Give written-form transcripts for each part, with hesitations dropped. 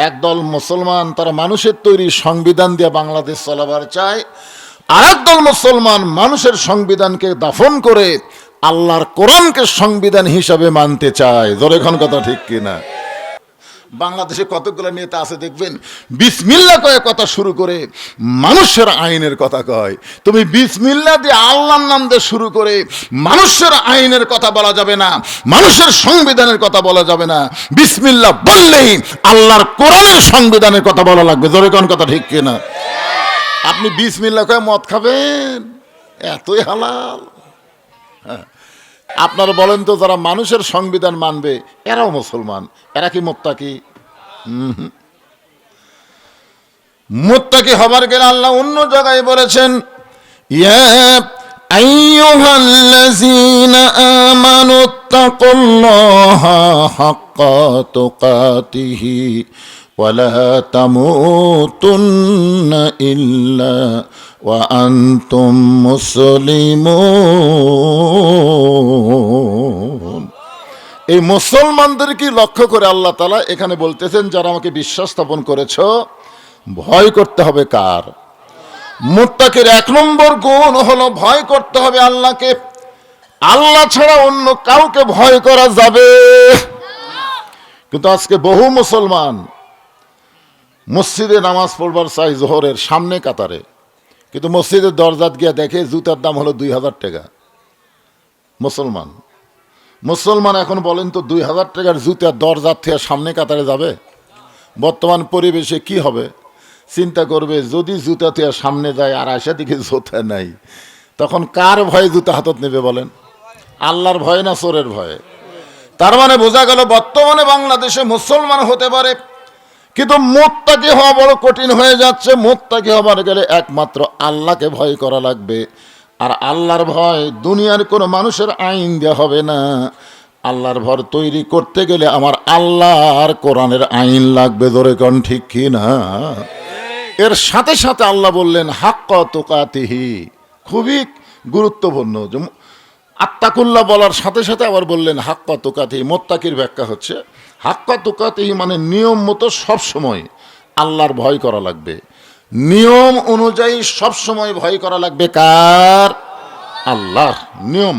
একদল মুসলমান তারা মানুষের তৈরি সংবিধান দিয়ে বাংলাদেশ চলাবার চায়, আর একদল মুসলমান মানুষের সংবিধানকে দাফন করে আল্লাহর কোরআনকে সংবিধান হিসাবে মানতে চায়। জোরে কোন কথা ঠিক কিনা? বাংলাদেশে কতগুলো নেতা আছে দেখবেন, বিসমিল্লাহ কয়ে কথা শুরু করে মানুষের আইনের কথা কয়। তুমি বিসমিল্লাহ দিয়ে আল্লাহর নাম দিয়ে শুরু করে মানুষের আইনের কথা বলা যাবে না, মানুষের সংবিধানের কথা বলা যাবে না। বিসমিল্লাহ বললেই আল্লাহর কোরআনের সংবিধানের কথা বলা লাগবে। জোরে কোন কথা ঠিক কিনা? আপনি বিসমিল্লাহ কয়ে মদ খাবেন, এতই হালাল? হ্যাঁ, আপনারা বলেন তো, যারা মানুষের সংবিধান মানবে এরাও মুসলমান, এরা কি মুত্তাকি? মুত্তাকি হবার গেলে আল্লাহ অন্য জায়গায় বলেছেন, ইয়া আইয়ুহাল্লাযীনা আমানুত্তাকুল্লাহা হাক্কা তুকাতিহি ওয়া লা তামুতুন্না ইল্লা ওয়া আনতুম মুসলিমুন। এই মুসলমানদেরকে লক্ষ্য করে আল্লাহ তাআলা এখানে বলতেছেন, যারা আমাকে বিশ্বাস স্থাপন করেছো, ভয় করতে হবে কার? মুত্তাকির এক নম্বর গুণ হলো ভয় করতে হবে আল্লাহকে। আল্লাহ ছাড়া অন্য কাউকে ভয় করা যাবে? কিন্তু আজকে বহু মুসলমান মসজিদে নামাজ পড়বার চাই জোহরের সামনে কাতারে, কিন্তু মসজিদের দরজাত গিয়া দেখে জুতার দাম হলো 2000 টাকা। মুসলমান এখন বলেন তো, 2000 টাকার জুতার দরজার থেকে সামনে কাতারে যাবে? বর্তমান পরিবেশে কি হবে চিন্তা করবে, যদি জুতা থেকে সামনে যায় আর আশা দিকে জুতা নাই, তখন কার ভয়ে জুতা হাতত নেবে বলেন? আল্লাহর ভয় না চোরের ভয়ে? তার মানে বোঝা গেল বর্তমানে বাংলাদেশে মুসলমান হতে পারে, কিন্তু মুত্তাকি হওয়া বড় কঠিন হয়ে যাচ্ছে। মুত্তাকি হবার গেলে একমাত্র আল্লাহকে ভয় করা লাগবে। আর আল্লাহর ভয় দুনিয়ার কোনো মানুষের আইন দেওয়া হবে না। আল্লাহর ভয় তৈরি করতে গেলে আমার আল্লাহর কোরআনের আইন লাগবে। জোরে কোন ঠিক কি না? এর সাথে সাথে আল্লাহ বললেন হাক্কা তুকাতিহি, খুবই গুরুত্বপূর্ণ। আত্তাকুল্লাহ বলার সাথে সাথে আবার বললেন হাক্কা তুকাতিহি। মুত্তাকির ব্যাখ্যা হচ্ছে, হাক্কা তুকাতিহি মানে নিয়ম মতো সবসময় আল্লাহর ভয় করা লাগবে। নিয়ম অনুযায়ী সবসময় ভয় করা লাগবে কার? আল্লাহর নিয়ম।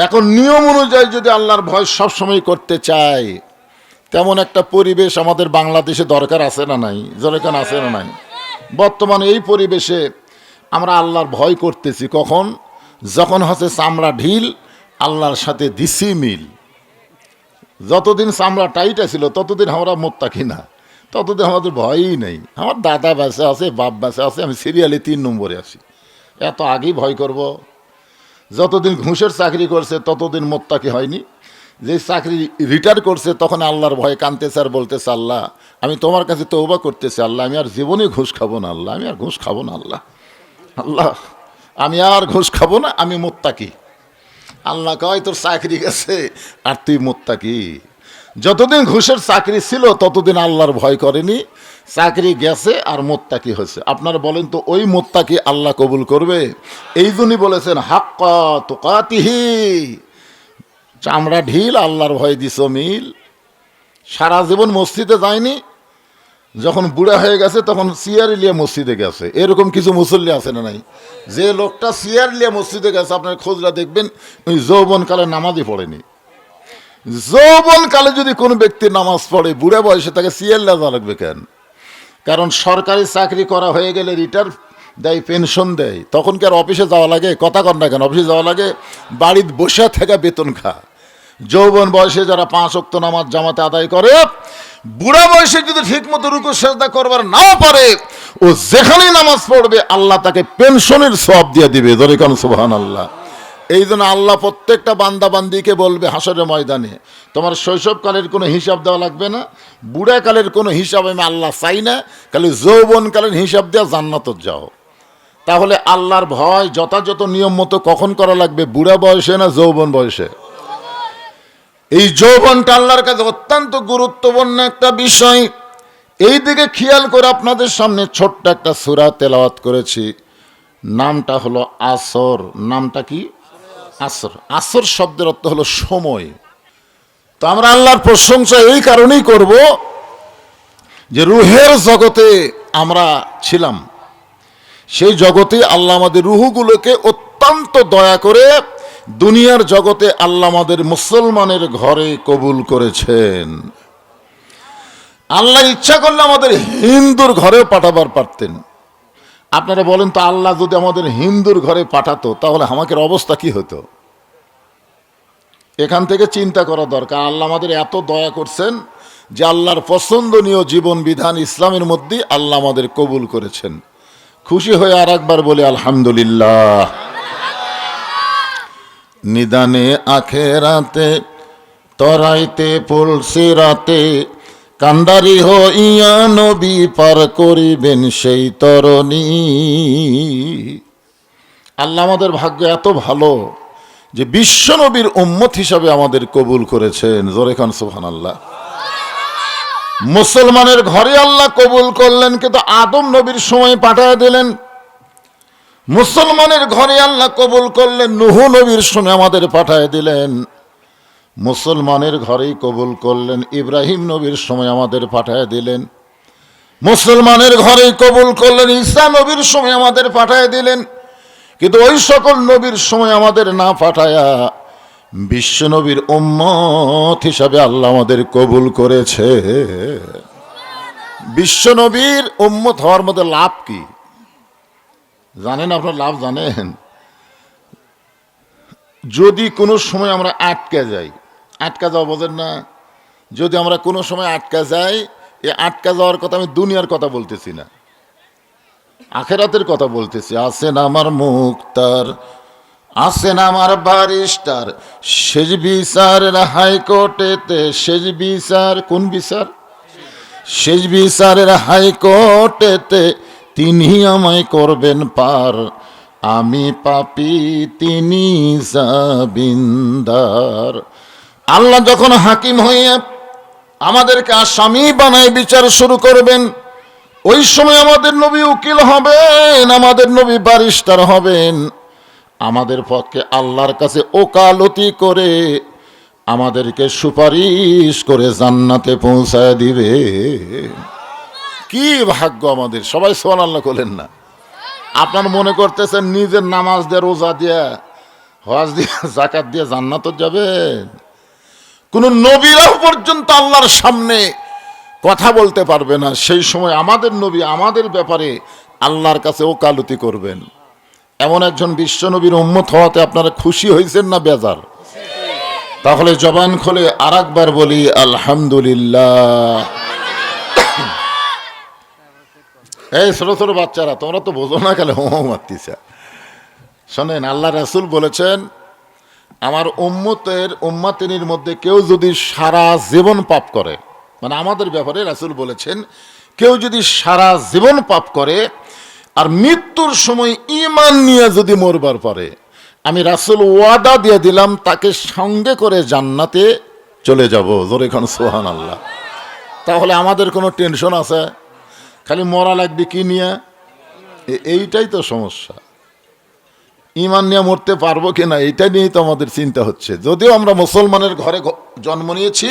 এখন নিয়ম অনুযায়ী যদি আল্লাহর ভয় সবসময় করতে চাই, তেমন একটা পরিবেশ আমাদের বাংলাদেশে দরকার আছে না নাই? যেরকম আছে না নাই? বর্তমানে এই পরিবেশে আমরা আল্লাহর ভয় করতেছি কখন? যখন হচ্ছে চামড়া ঢিল, আল্লাহর সাথে দিছি মিল। যতদিন চামড়া টাইট ছিল ততদিন আমরা মুত্তাকি না, ততদিন আমাদের ভয়ই নেই। আমার দাদা বেঁচে আছে, বাপ বেঁচে আছে, আমি সিরিয়ালে 3 নম্বরে আছি, এত আগেই ভয় করব? যতদিন ঘুষের চাকরি করছে ততদিন মুত্তাকি হয়নি। যে চাকরি রিটায়ার করছে তখন আল্লাহর ভয়ে কাঁদতেছে আর বলতেছে, আল্লাহ আমি তোমার কাছে তওবা করতেছি, আল্লাহ আমি আর জীবনে ঘুষ খাবো না, আল্লাহ আমি আর ঘুষ খাবো না, আল্লাহ আমি আর ঘুষ খাবো না, আমি মুত্তাকি। আল্লাহ কয় তোর চাকরি গেছে আর তুই মুত্তাকি। যতদিন ঘুষের চাকরি ছিল ততদিন আল্লাহর ভয় করেনি, চাকরি গেছে আর মুত্তাকি হয়েছে। আপনারা বলেন তো, ওই মুত্তাকি আল্লাহ কবুল করবে? এই জন্যই বলেছেন হাক্কা তুকাতিহি, চামড়া ঢিল, আল্লাহর ভয় দিছ মিল। সারা জীবন মসজিদে যায়নি, যখন বুড়া হয়ে গেছে তখন চেয়ার লিয়ে মসজিদে গেছে। এরকম কিছু মুসল্লি আছে না নাই? যে লোকটা চেয়ার লিয়ে মসজিদে গেছে, আপনার খোঁজরা দেখবেন ওই যৌবনকালে নামাজই পড়েনি। যৌবনকালে যদি কোনো ব্যক্তি নামাজ পড়ে, বুড়া বয়সে তাকে চেয়ার লিয়ে যাওয়া লাগবে কেন? কারণ সরকারি চাকরি করা হয়ে গেলে রিটায়ার দেয়, পেনশন দেয়, তখন কি আর অফিসে যাওয়া লাগে? কথা কন না কেন? অফিসে যাওয়া লাগে, বাড়িতে বসে থেকে বেতন খা। যৌবন বয়সে যারা 5 ওয়াক্ত নামাজ জামাতে আদায় করে, বুড়া বয়সে যদি ঠিক মতো রুকু সেজদা করবার নাও পারে, ও যেখানে নামাজ পড়বে আল্লাহ তাকে পেনশনের সওয়াব দিয়ে দিবে। জোরে কোন সুবহানাল্লাহ। এই জন্য আল্লাহ প্রত্যেকটা বান্দা বান্দিকে বলবে হাসরের ময়দানে, তোমার শৈশবকালের কোনো হিসাব দেওয়া লাগবে না, বুড়াকালের কোনো হিসাব আমি আল্লাহ চাই না, খালি যৌবনকালের হিসাব দেওয়া জান্নাতত যাও। তাহলে আল্লাহর ভয় যথাযথ নিয়ম মতো কখন করা লাগবে? বুড়া বয়সে না যৌবন বয়সে? এই যৌবনটা আল্লাহর কাছে অত্যন্ত গুরুত্বপূর্ণ একটা বিষয়। এই দিকে খেয়াল করে আপনাদের সামনে ছোট্ট একটা সূরা তেলাওয়াত করেছি, নামটা হলো আসর। নামটা কি? আসর। আসর শব্দের অর্থ হলো সময়। তো আমরা আল্লাহর প্রশংসা এই কারণেই করব, যে রুহের জগতে আমরা ছিলাম, সেই জগতে আল্লাহ আমাদের রুহগুলোকে অত্যন্ত দয়া করে দুনিয়ার জগতে আল্লাহ আমাদের মুসলমানের ঘরে কবুল করেছেন। আল্লাহ ইচ্ছা করলে আমাদের হিন্দুর ঘরেও পাঠাবার পারতেন। আপনারা বলেন তো, আল্লাহ যদি আমাদের হিন্দুর ঘরে পাঠাতো তাহলে আমাদের অবস্থা কি হতো? এখান থেকে চিন্তা করা দরকার। আল্লাহ আমাদের এত দয়া করছেন যে আল্লাহর পছন্দনীয় জীবন বিধান ইসলামের মধ্যে আল্লাহ আমাদের কবুল করেছেন। খুশি হয়ে আর একবার বলি আলহামদুলিল্লাহ। নিদানে আখেরাতে তরাইতে পলসে রাতে কান্ডারি হইয়া নবী পার করিবেন সেই তরণী। আল্লাহ আমাদের ভাগ্য এত ভালো যে বিশ্ব নবীর উম্মত হিসাবে আমাদের কবুল করেছেন। জোরে খান সুবহানাল্লাহ। মুসলমানের ঘরে আল্লাহ কবুল করলেন, কিন্তু আদম নবীর সময় পাঠিয়ে দিলেন। মুসলমানের ঘরে আল্লাহ কবুল করলেন, নূহ নবীর সময় আমাদের পাঠিয়ে দিলেন। মুসলমানের ঘরেই কবুল করলেন, ইব্রাহিম নবীর সময় আমাদের পাঠিয়ে দিলেন। মুসলমানের ঘরেই কবুল করলেন, ঈসা নবীর সময় আমাদের পাঠিয়ে দিলেন। কিন্তু ওই সকল নবীর সময় আমাদের না পাঠায়া বিশ্ব নবীর উম্মত হিসাবে আল্লাহ আমাদের কবুল করেছে। বিশ্ব নবীর উম্মত হওয়ার মধ্যে লাভ কি জানেন? আপনার লাভ জানেন? যদি কোনো সময় আমরা আটকে যাই, আটকা যাওয়া বোঝেন না? যদি আমরা কোনো সময় আটকা যাই, এই আটকা যাওয়ার কথা আমি দুনিয়ার কথা বলতেছি না, আখেরাতের কথা বলতেছি। আছেন আমার মুক্তার, আছেন আমার ব্যারিস্টার, শেষ বিচারের হাইকোর্টেতে, শেষ বিচার কোন বিচার? শেষ বিচারের হাইকোর্টেতে তিনি আমায় করবেন পার, আমি পাপী তিনি জামিনদার। আল্লাহ যখন হাকিম হইয়া আমাদেরকে আসামি বানায় বিচার শুরু করবেন, ওই সময় আমাদের নবী উকিল হবেন, আমাদের নবী ব্যারিস্টার হবেন, আমাদের পক্ষে আল্লাহর কাছে ওকালতি করে আমাদেরকে সুপারিশ করে জান্নাতে পৌঁছায় দিবে। কি ভাগ্য আমাদের! সবাই সুবহানাল্লাহ বলেন না? আপনার মনে করতেছেন নিজের নামাজ দিয়ে, রোজা দিয়ে, হজ দিয়ে, যাকাত দিয়ে জান্নাত যাবেন? কোন নবীরাও পর্যন্ত আল্লাহর সামনে কথা বলতে পারবে না। সেই সময় আমাদের নবী আমাদের ব্যাপারে আল্লাহর কাছে ওকালতি করবেন। এমন একজন বিশ্ব নবীর উম্মত হওয়াতে আপনারা খুশি হয়েছেন না বেজার? তাহলে জবান খুলে আর একবার বলি আলহামদুলিল্লাহ। এই ছোট ছোট বাচ্চারা, তোমরা তো বোঝো না, কেন মারতিছে? শোনেন, আল্লাহ রাসূল বলেছেন, আমার উম্মতের মধ্যে কেউ যদি সারা জীবন পাপ করে, মানে আমাদের ব্যাপারে রাসূল বলেছেন, কেউ যদি সারা জীবন পাপ করে আর মৃত্যুর সময় ঈমান নিয়ে যদি মরবার পারে, আমি রাসূল ওয়াদা দিয়ে দিলাম তাকে সঙ্গে করে জান্নাতে চলে যাব। জোরে খান সুবহানাল্লাহ। তাহলে আমাদের কোনো টেনশন আছে? খালি মরা লাগবে কি নিয়ে? এইটাই তো সমস্যা। ঈমান নিয়ে মরতে পারবো কিনা এইটা নিয়েই তো আমাদের চিন্তা হচ্ছে। যদিও আমরা মুসলমানের ঘরে জন্ম নিয়েছি,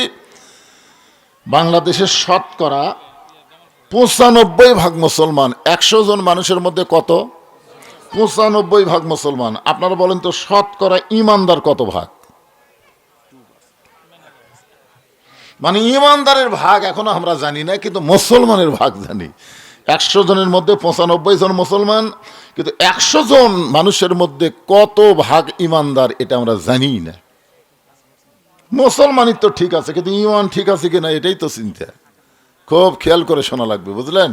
বাংলাদেশের শতকরা 95% মুসলমান। 100 জন মানুষের মধ্যে কত? 95% মুসলমান। আপনারা বলেন তো শতকরা ইমানদার কত ভাগ? মানে ইমানদারের ভাগ এখনো আমরা জানি না, কিন্তু মুসলমানের ভাগ জানি। 100 জনের মধ্যে 95 জন মুসলমান, কিন্তু 100 জন মানুষের মধ্যে কত ভাগ ইমানদার এটা আমরা জানি না। মুসলমানই তো ঠিক আছে, কিন্তু ইমান ঠিক আছে কিনা এটাই তো চিন্তা। খুব খেয়াল করে শোনা লাগবে, বুঝলেন?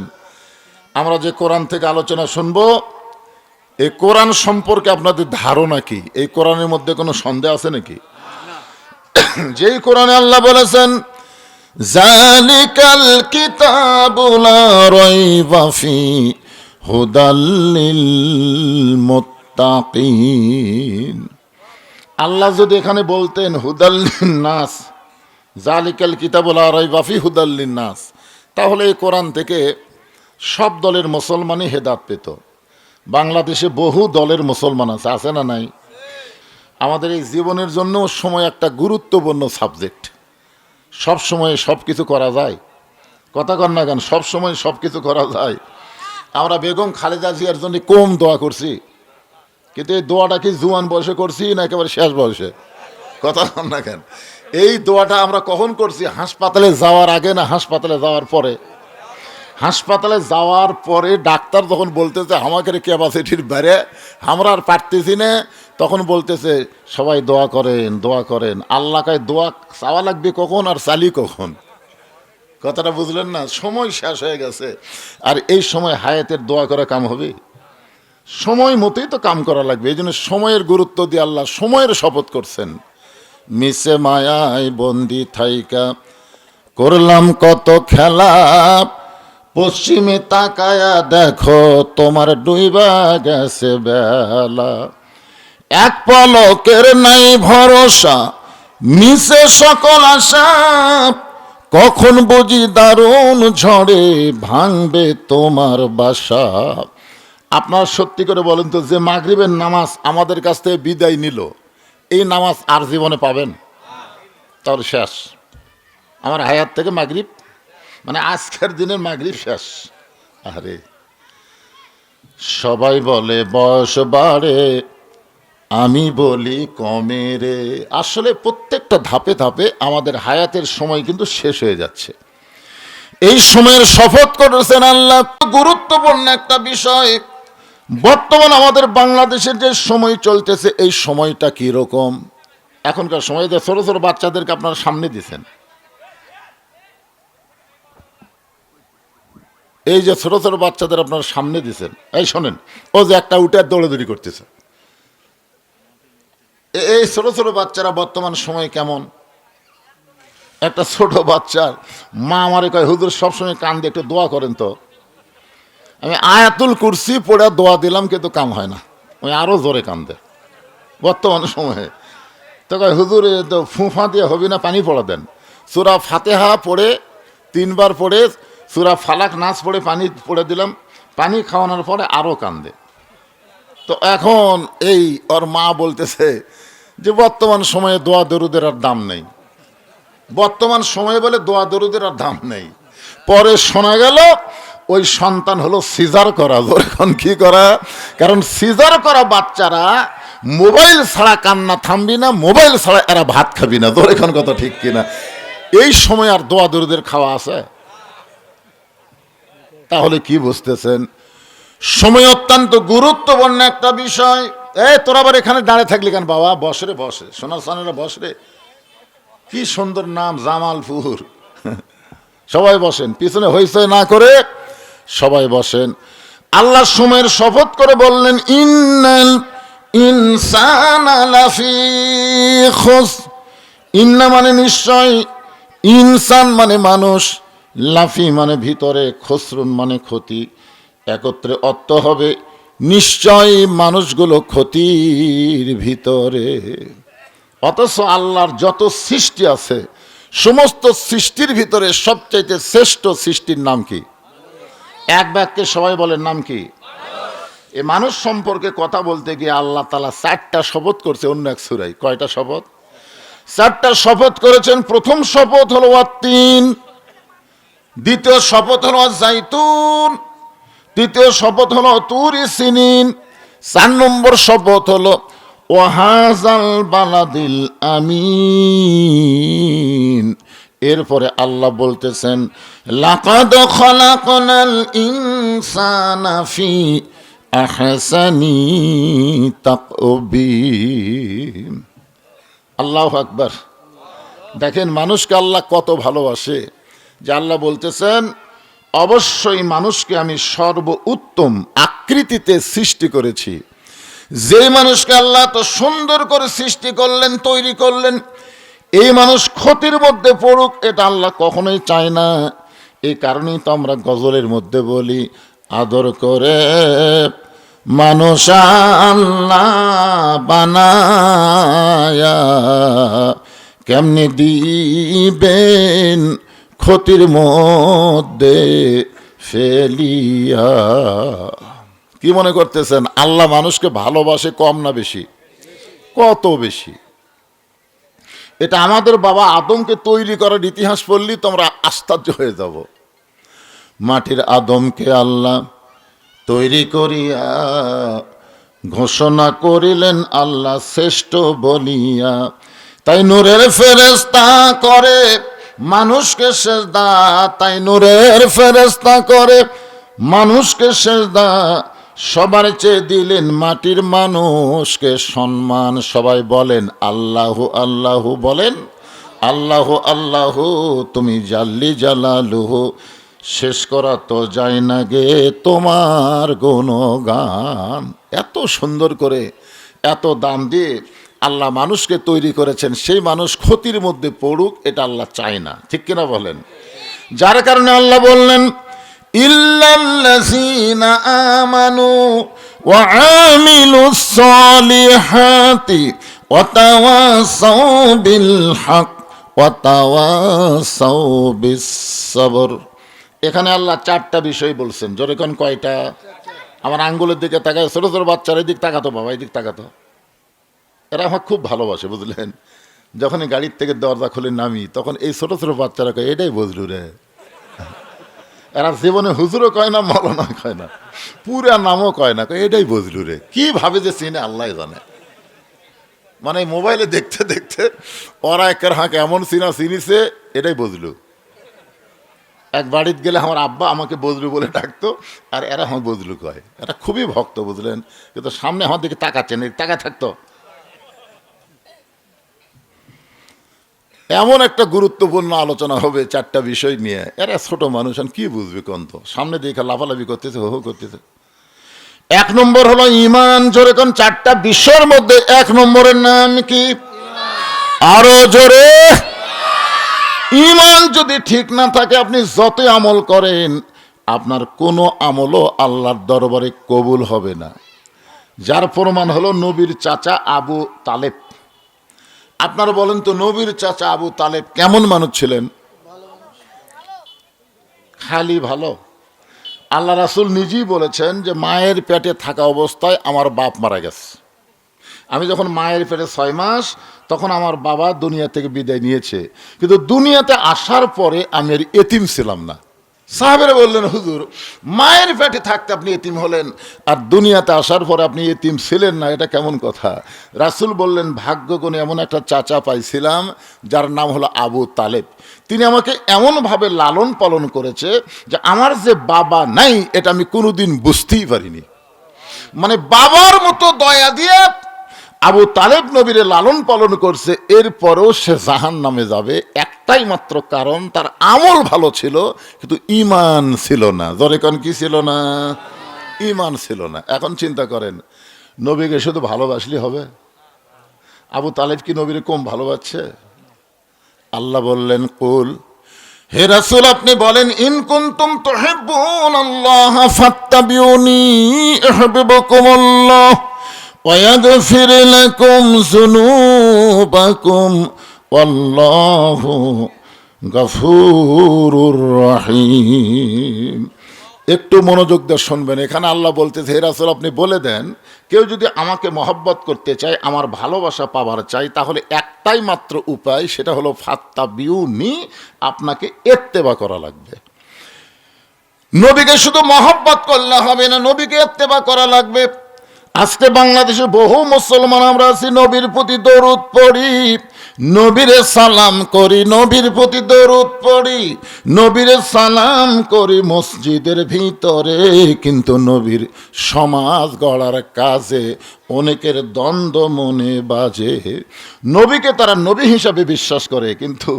আমরা যে কোরআন থেকে আলোচনা শুনবো, এই কোরআন সম্পর্কে আপনাদের ধারণা কি? এই কোরআনের মধ্যে কোনো সন্দেহ আছে নাকি? যেই কোরআনে আল্লাহ বলেছেন, জালিকাল কিতাবু লা রাইবা ফি হুদাল লিল মুত্তাকিন। আল্লাহ যদি এখানে বলতেন হুদাল লিন নাস, জালিকাল কিতাবু লা রাইবা ফি হুদাল লিন নাস, তাহলে এই কোরআন থেকে সব দলের মুসলমানই হেদায়েত পেত। বাংলাদেশে বহু দলের মুসলমান আছে, আছে না নাই? আমাদের এই জীবনের জন্য সময় একটা গুরুত্বপূর্ণ সাবজেক্ট। সব সময় সব কিছু করা যায়? কথা কর না কেন, সব সময় সব কিছু করা যায়? আমরা বেগম খালেদা জিয়ার জন্য কম দোয়া করছি, কিন্তু এই দোয়াটা কি জুয়ান বয়সে করছি না একেবারে শেষ বয়সে? কথা কর না কেন, এই দোয়াটা আমরা কখন করছি? হাসপাতালে যাওয়ার আগে না হাসপাতালে যাওয়ার পরে? হাসপাতালে যাওয়ার পরে ডাক্তার যখন বলতেছে আমাকে ক্যাপাসিটির বাইরে, আমরা আর পারতেছি না, তখন বলতেছে সবাই দোয়া করেন দোয়া করেন। আল্লাহকে দোয়া চাওয়া লাগবে কখন আর চালি কখন? কথাটা বুঝলেন না? সময় শেষ হয়ে গেছে। আর এই সময় হায়াতের দোয়া করে কাম হবে? সময় মতোই তো কাম করা লাগবে। এই জন্য সময়ের গুরুত্ব দিয়ে আল্লাহ সময়ের শপথ করছেন। মিশে মায়ায় বন্দি থাইকা করলাম কত খেলা, পশ্চিমে তাকায়া দেখো তোমার ডুইবা গেছে বেলা। এক পলকের নাই ভরসা, মিশে সকল আশা, কখন বুঝি দারুণ ঝড়ে ভাঙবে তোমার বাসা। আপনারা সত্যি করে বলেন তো, যে মাগরিবের নামাজ আমাদের কাছ থেকে বিদায় নিল, এই নামাজ আর জীবনে পাবেন? তার শেষ। আমার হায়াত থেকে মাগরিব, মানে আজকের দিনের মাগরিব শেষ। আরে সবাই বলে বয়স বাড়ে, আমি বলি কমে রে। আসলে প্রত্যেকটা ধাপে ধাপে আমাদের হায়াতের সময় কিন্তু শেষ হয়ে যাচ্ছে। এই সময়ের শপথ করেছেন আল্লাহ। গুরুত্বপূর্ণ একটা বিষয়, বর্তমান আমাদের বাংলাদেশের যে সময় চলতেছে, এই সময়টা কি রকম? এখনকার সময় যে ছোট ছোট বাচ্চাদেরকে আপনারা সামনে দিচ্ছেন, এই যে ছোট ছোট বাচ্চাদের আপনারা সামনে দিচ্ছেন, এই শোনেন, ও যে একটা উঠে দৌড়াদৌড়ি করতেছে, এই ছোট ছোট বাচ্চারা বর্তমান সময় কেমন? একটা ছোট বাচ্চার মা আমারে কয়, হুজুর সবসময় কান দিয়ে একটু দোয়া করেন তো। আমি আয়াতুল কুরসি পড়ে দোয়া দিলাম, কিন্তু কাম হয় না, ওই আরো জোরে কান্দে বর্তমান সময়ে। তো কয় হুজুর তো ফুঁফা দিয়ে হবি না, পানি পড়া দেন। সূরা ফাতিহা পড়ে 3 বার পড়ে সূরা ফালাক নাস পড়ে পানি পড়ে দিলাম, পানি খাওয়ানোর পরে আরো কান্দে। তো এখন এই ওর মা বলতেছে যে বর্তমান সময়ে দোয়া দরুদের আর দাম নেই, বর্তমান সময়ে বলে দোয়া দরুদের আর দাম নেই। পরে শোনা গেল ওই সন্তান হলো সিজার করা। এখন কি করা? কারণ সিজার করা বাচ্চারা মোবাইল ছাড়া কান্না থামবি না, মোবাইল ছাড়া এরা ভাত খাবি না। তোর এখন কথা ঠিক কিনা? এই সময় আর দোয়া দরুদের খাওয়া আছে? তাহলে কি বুঝতেছেন? সময় অত্যন্ত গুরুত্বপূর্ণ একটা বিষয়। তোরা আবার এখানে দাঁড়িয়ে থাকলি কেন বাবা? বসরে বসে, সোনার সানেরা বসরে। কি সুন্দর নাম, জামালপুর। সবাই বসেন, পিছনে হইচই না করে সবাই বসেন। আল্লাহ সময়ের শপথ করে বললেন, ইন্নাল ইনসানা লাফি খুসর। ইন্না মানে নিশ্চয়, ইনসান মানে মানুষ, লাফি মানে ভিতরে, খসরুন মানে ক্ষতি। একত্রে অর্থ হবে নিশ্চয় মানুষগুলো ক্ষতির ভিতরে। অথচ আল্লাহর যত সৃষ্টি আছে, সমস্ত সৃষ্টির ভিতরে সবচাইতে শ্রেষ্ঠ সৃষ্টির নাম কি? এক বাক্যে সবাই বলেন নাম কি? এ মানুষ সম্পর্কে কথা বলতে গিয়ে আল্লাহ তাআলা 4টা শপথ করছে অন্য এক সূরায়। কয়টা শপথ? 4টা শপথ করেছেন। প্রথম শপথ হলো ওয়াত্তিন, দ্বিতীয় শপথ হলো জাইতুন, তৃতীয় শপথ হলো তুরি সিনিন, 4 নম্বর শপথ হলো ওয়াহাজাল বালাদিল আমিন। এরপরে আল্লাহ বলতেছেন, লাকাদ খালাকনাল ইনসানা ফি আহসানি তাকবীম। আল্লাহু আকবার। দেখেন মানুষকে আল্লাহ কত ভালোবাসে, যে আল্লাহ বলতেছেন অবশ্যই মানুষকে আমি সর্ব উত্তম আকৃতিতে সৃষ্টি করেছি। যে মানুষকে আল্লাহ তো সুন্দর করে সৃষ্টি করলেন, তৈরি করলেন, এই মানুষ ক্ষতির মধ্যে পড়ুক, এটা আল্লাহ কখনোই চায় না। এই কারণেই তো আমরা গজলের মধ্যে বলি, আদর করে মানুষ আল্লাহ বানায়া কেমনে দিবেন ক্ষতির মধ্যে ফেলিয়া। কি মনে করতেছেন আল্লাহ মানুষকে ভালোবাসে কম না বেশি? কত বেশি! এটা আমাদের বাবা আদমকে তৈরি করার ইতিহাস পড়লেই তোমরা আশ্চর্য হয়ে যাব। মাটির আদমকে আল্লাহ তৈরি করিয়া ঘোষণা করিলেন আল্লাহ শ্রেষ্ঠ বলিয়া। তাই নূরের ফেরেশতা করে মানুষকে সেজদা, তাই নূরের ফেরেশতা করে মানুষকে সেজদা, সবার চেয়ে দিলেন মাটির মানুষকে সম্মান। সবাই বলেন আল্লাহু আল্লাহু, বলেন আল্লাহু আল্লাহু, তুমি জাল্লি জালালুহু, শেষ করা তো যায় না গে তোমার গুণগান। এত সুন্দর করে এত দাম দিয়ে আল্লাহ মানুষকে তৈরি করেছেন, সেই মানুষ ক্ষতির মধ্যে পড়ুক এটা আল্লাহ চায় না, ঠিক কিনা বলেন? যার কারণে আল্লাহ বললেন ইল্লাল্লাযীনা আমানু ওয়া আমিলুস সালিহাতি ওয়া তাওয়াসাউ বিল হক ওয়া তাওয়াসাউ বিস সবর। এখানে আল্লাহ চারটা বিষয় বলছেন। জোরে কোন কয়টা? আমার আঙ্গুলের দিকে তাকায়, ছোট ছোট বাচ্চারা এদিক তাকাতো, বাবা এদিক তাকাতো, এরা আমার খুব ভালোবাসে বুঝলেন। যখনই গাড়ির থেকে দরজা খুলে নামি তখন এই ছোট ছোট বাচ্চারা কয় এটাই বুঝলু রে। এরা জীবনে হুজুরও কয় না, মৌলানা কয় না, পুরা নামও কয় না, কয় এটাই বুঝলু রে। কি ভাবে যে চিনে আল্লাহ জানে। মানে মোবাইলে দেখতে দেখতে ওরা একের হাঁকে এমন চিনা চিনিছে, এটাই বুঝলু। এক বাড়িতে গেলে আমার আব্বা আমাকে বজলু বলে ডাকতো, আর এরা আমার বজলু কয়। এরা খুবই ভক্ত বুঝলেন, কিন্তু সামনে আমার দিকে তাকাচ্ছেন, টাকা থাকতো। এমন একটা গুরুত্বপূর্ণ আলোচনা হবে চারটা বিষয় নিয়ে। এরা ছোট মানুষ, কি বুঝবে কোন? তো সামনে দেখে লাফালাফি করতেছে, হো হো করতেছে। এক নম্বর হলো ঈমান। জোরে কোন? চারটা বিষয়ের মধ্যে এক নম্বরের নাম কি? আরো জোরে। ঈমান যদি ঠিক না থাকে, আপনি যতই আমল করেন আপনার কোনো আমলও আল্লাহর দরবারে কবুল হবে না। যার প্রমাণ হলো নবীর চাচা আবু তালেব। আপনারা বলেন তো, নবীর চাচা আবু তালেব কেমন মানুষ ছিলেন? খালি ভালো। আল্লাহ রাসূল নিজেই বলেছেন যে মায়ের পেটে থাকা অবস্থায় আমার বাপ মারা গেছে। আমি যখন মায়ের পেটে 6 মাস, তখন আমার বাবা দুনিয়া থেকে বিদায় নিয়েছে, কিন্তু দুনিয়াতে আসার পরে আমি আর এতিম ছিলাম না। সাহাবেরা বললেন হুজুর, মায়ের পেটে থাকতে আপনি এতিম হলেন, আর দুনিয়াতে আসার পরে আপনি এতিম ছিলেন না, এটা কেমন কথা? রাসূল বললেন ভাগ্যগুণে এমন একটা চাচা পাইছিলাম যার নাম হলো আবু তালেব। তিনি আমাকে এমনভাবে লালন পালন করেছে যে আমার যে বাবা নাই এটা আমি কোনোদিন বুঝতেই পারিনি। মানে বাবার মতো দয়া দিয়ে আবু তালেব নবীরে লালন পালন করছে, এরপরেও সে জাহান্নামে যাবে একটাই মাত্র কারণ, তার আমল ভালো ছিল কিন্তু ঈমান ছিল না। জোরে কোন কি ছিল না? ঈমান ছিল না। এখন চিন্তা করেন, নবীকে শুধু ভালোবাসলে হবে? আবু তালেব কি নবীরে কম ভালোবাসছে? আল্লাহ বললেন কুল, হে রাসূল আপনি বলেন, ইন কুনতুম তুহিব্বুনাল্লাহ ফাত্তাবিউনি ইউহিব্বুকুমুল্লাহ ويغفر لكم ذنوبكم والله غفور رحيم। একটু মনোযোগ দিয়ে শুনবেন। এখানে আল্লাহ বলতেছে, হে রাসূল আপনি বলে দেন, কেউ যদি আমাকে মহব্বত করতে চায়, আমার ভালোবাসা পাবার চাই, তাহলে একটাই মাত্র উপায়, সেটা হলো ফাত্তাবিউনি, আপনাকে ইত্তেবা করা লাগবে। নবীকে শুধু মহব্বত করলে হবে না, নবীকে ইত্তেবা করা লাগবে। আজকে বাংলাদেশে বহু মুসলমান আমরা আছি, নবীর প্রতি দরুদ পড়ি, নবীরে সালাম করি, নবীর প্রতি দরুদ পড়ি, নবীরে সালাম করি মসজিদের ভিতরে, কিন্তু নবীর সমাজ গড়ার কাজে অনেকের দ্বন্দ্ব মনে বাজে। নবীকে তারা নবী হিসাবে বিশ্বাস করে, কিন্তু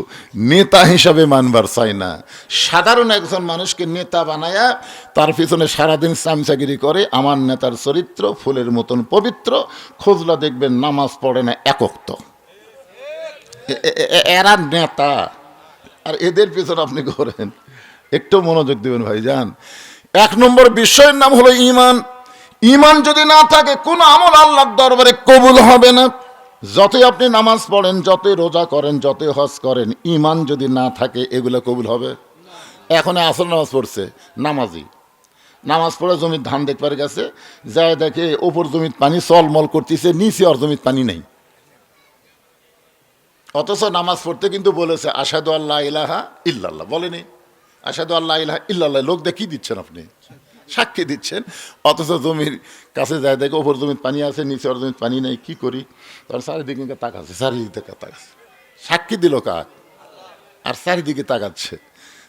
নেতা হিসাবে মানবার চায় না। সাধারণ একজন মানুষকে নেতা বানায়া তার পিছনে সারাদিন চামচাগিরি করে। আমার নেতার চরিত্র ফুলের মতন পবিত্র, খোঁজলা দেখবেন নামাজ পড়ে না এক ওয়াক্ত। এরা নেতা, আর এদের পিছনে আপনি করেন। একটু মনোযোগ দিবেন ভাইজান। এক নম্বর বিষয়ের নাম হলো ঈমান। ঈমান যদি না থাকে, কোন আমল আল্লাহর দরবারে কবুল হবে না। যতই আপনি নামাজ পড়েন, যতই রোজা করেন, যতই হজ করেন, ঈমান যদি না থাকে এগুলো কবুল হবে? এখন আসল নামাজ পড়ছে নামাজি, নামাজ পড়ে জমির ধান দেখবার গেছে, যায় দেখে ওপর জমির পানি চলমল করতেছে, নিচে আর জমির পানি নেই। অথচ নামাজ পড়তে কিন্তু বলেছে আশহাদু আল্লা ইলাহা ইল্লাল্লাহ, বলেনি? আশহাদু আল্লা ইলাহা ইল্লাল্লাহ লোক দিয়ে কি দিচ্ছেন আপনি? সাক্ষী দিচ্ছেন। অথচ জমির কাছে যায় দেখে ওপর জমির পানি আছে, নিচে ওর জমির পানি নেই, কি করি? তখন চারিদিকে তাকাচ্ছে, চারিদিকে তাকাচ্ছে, সাক্ষী দিল কাক আর চারিদিকে তাকাচ্ছে,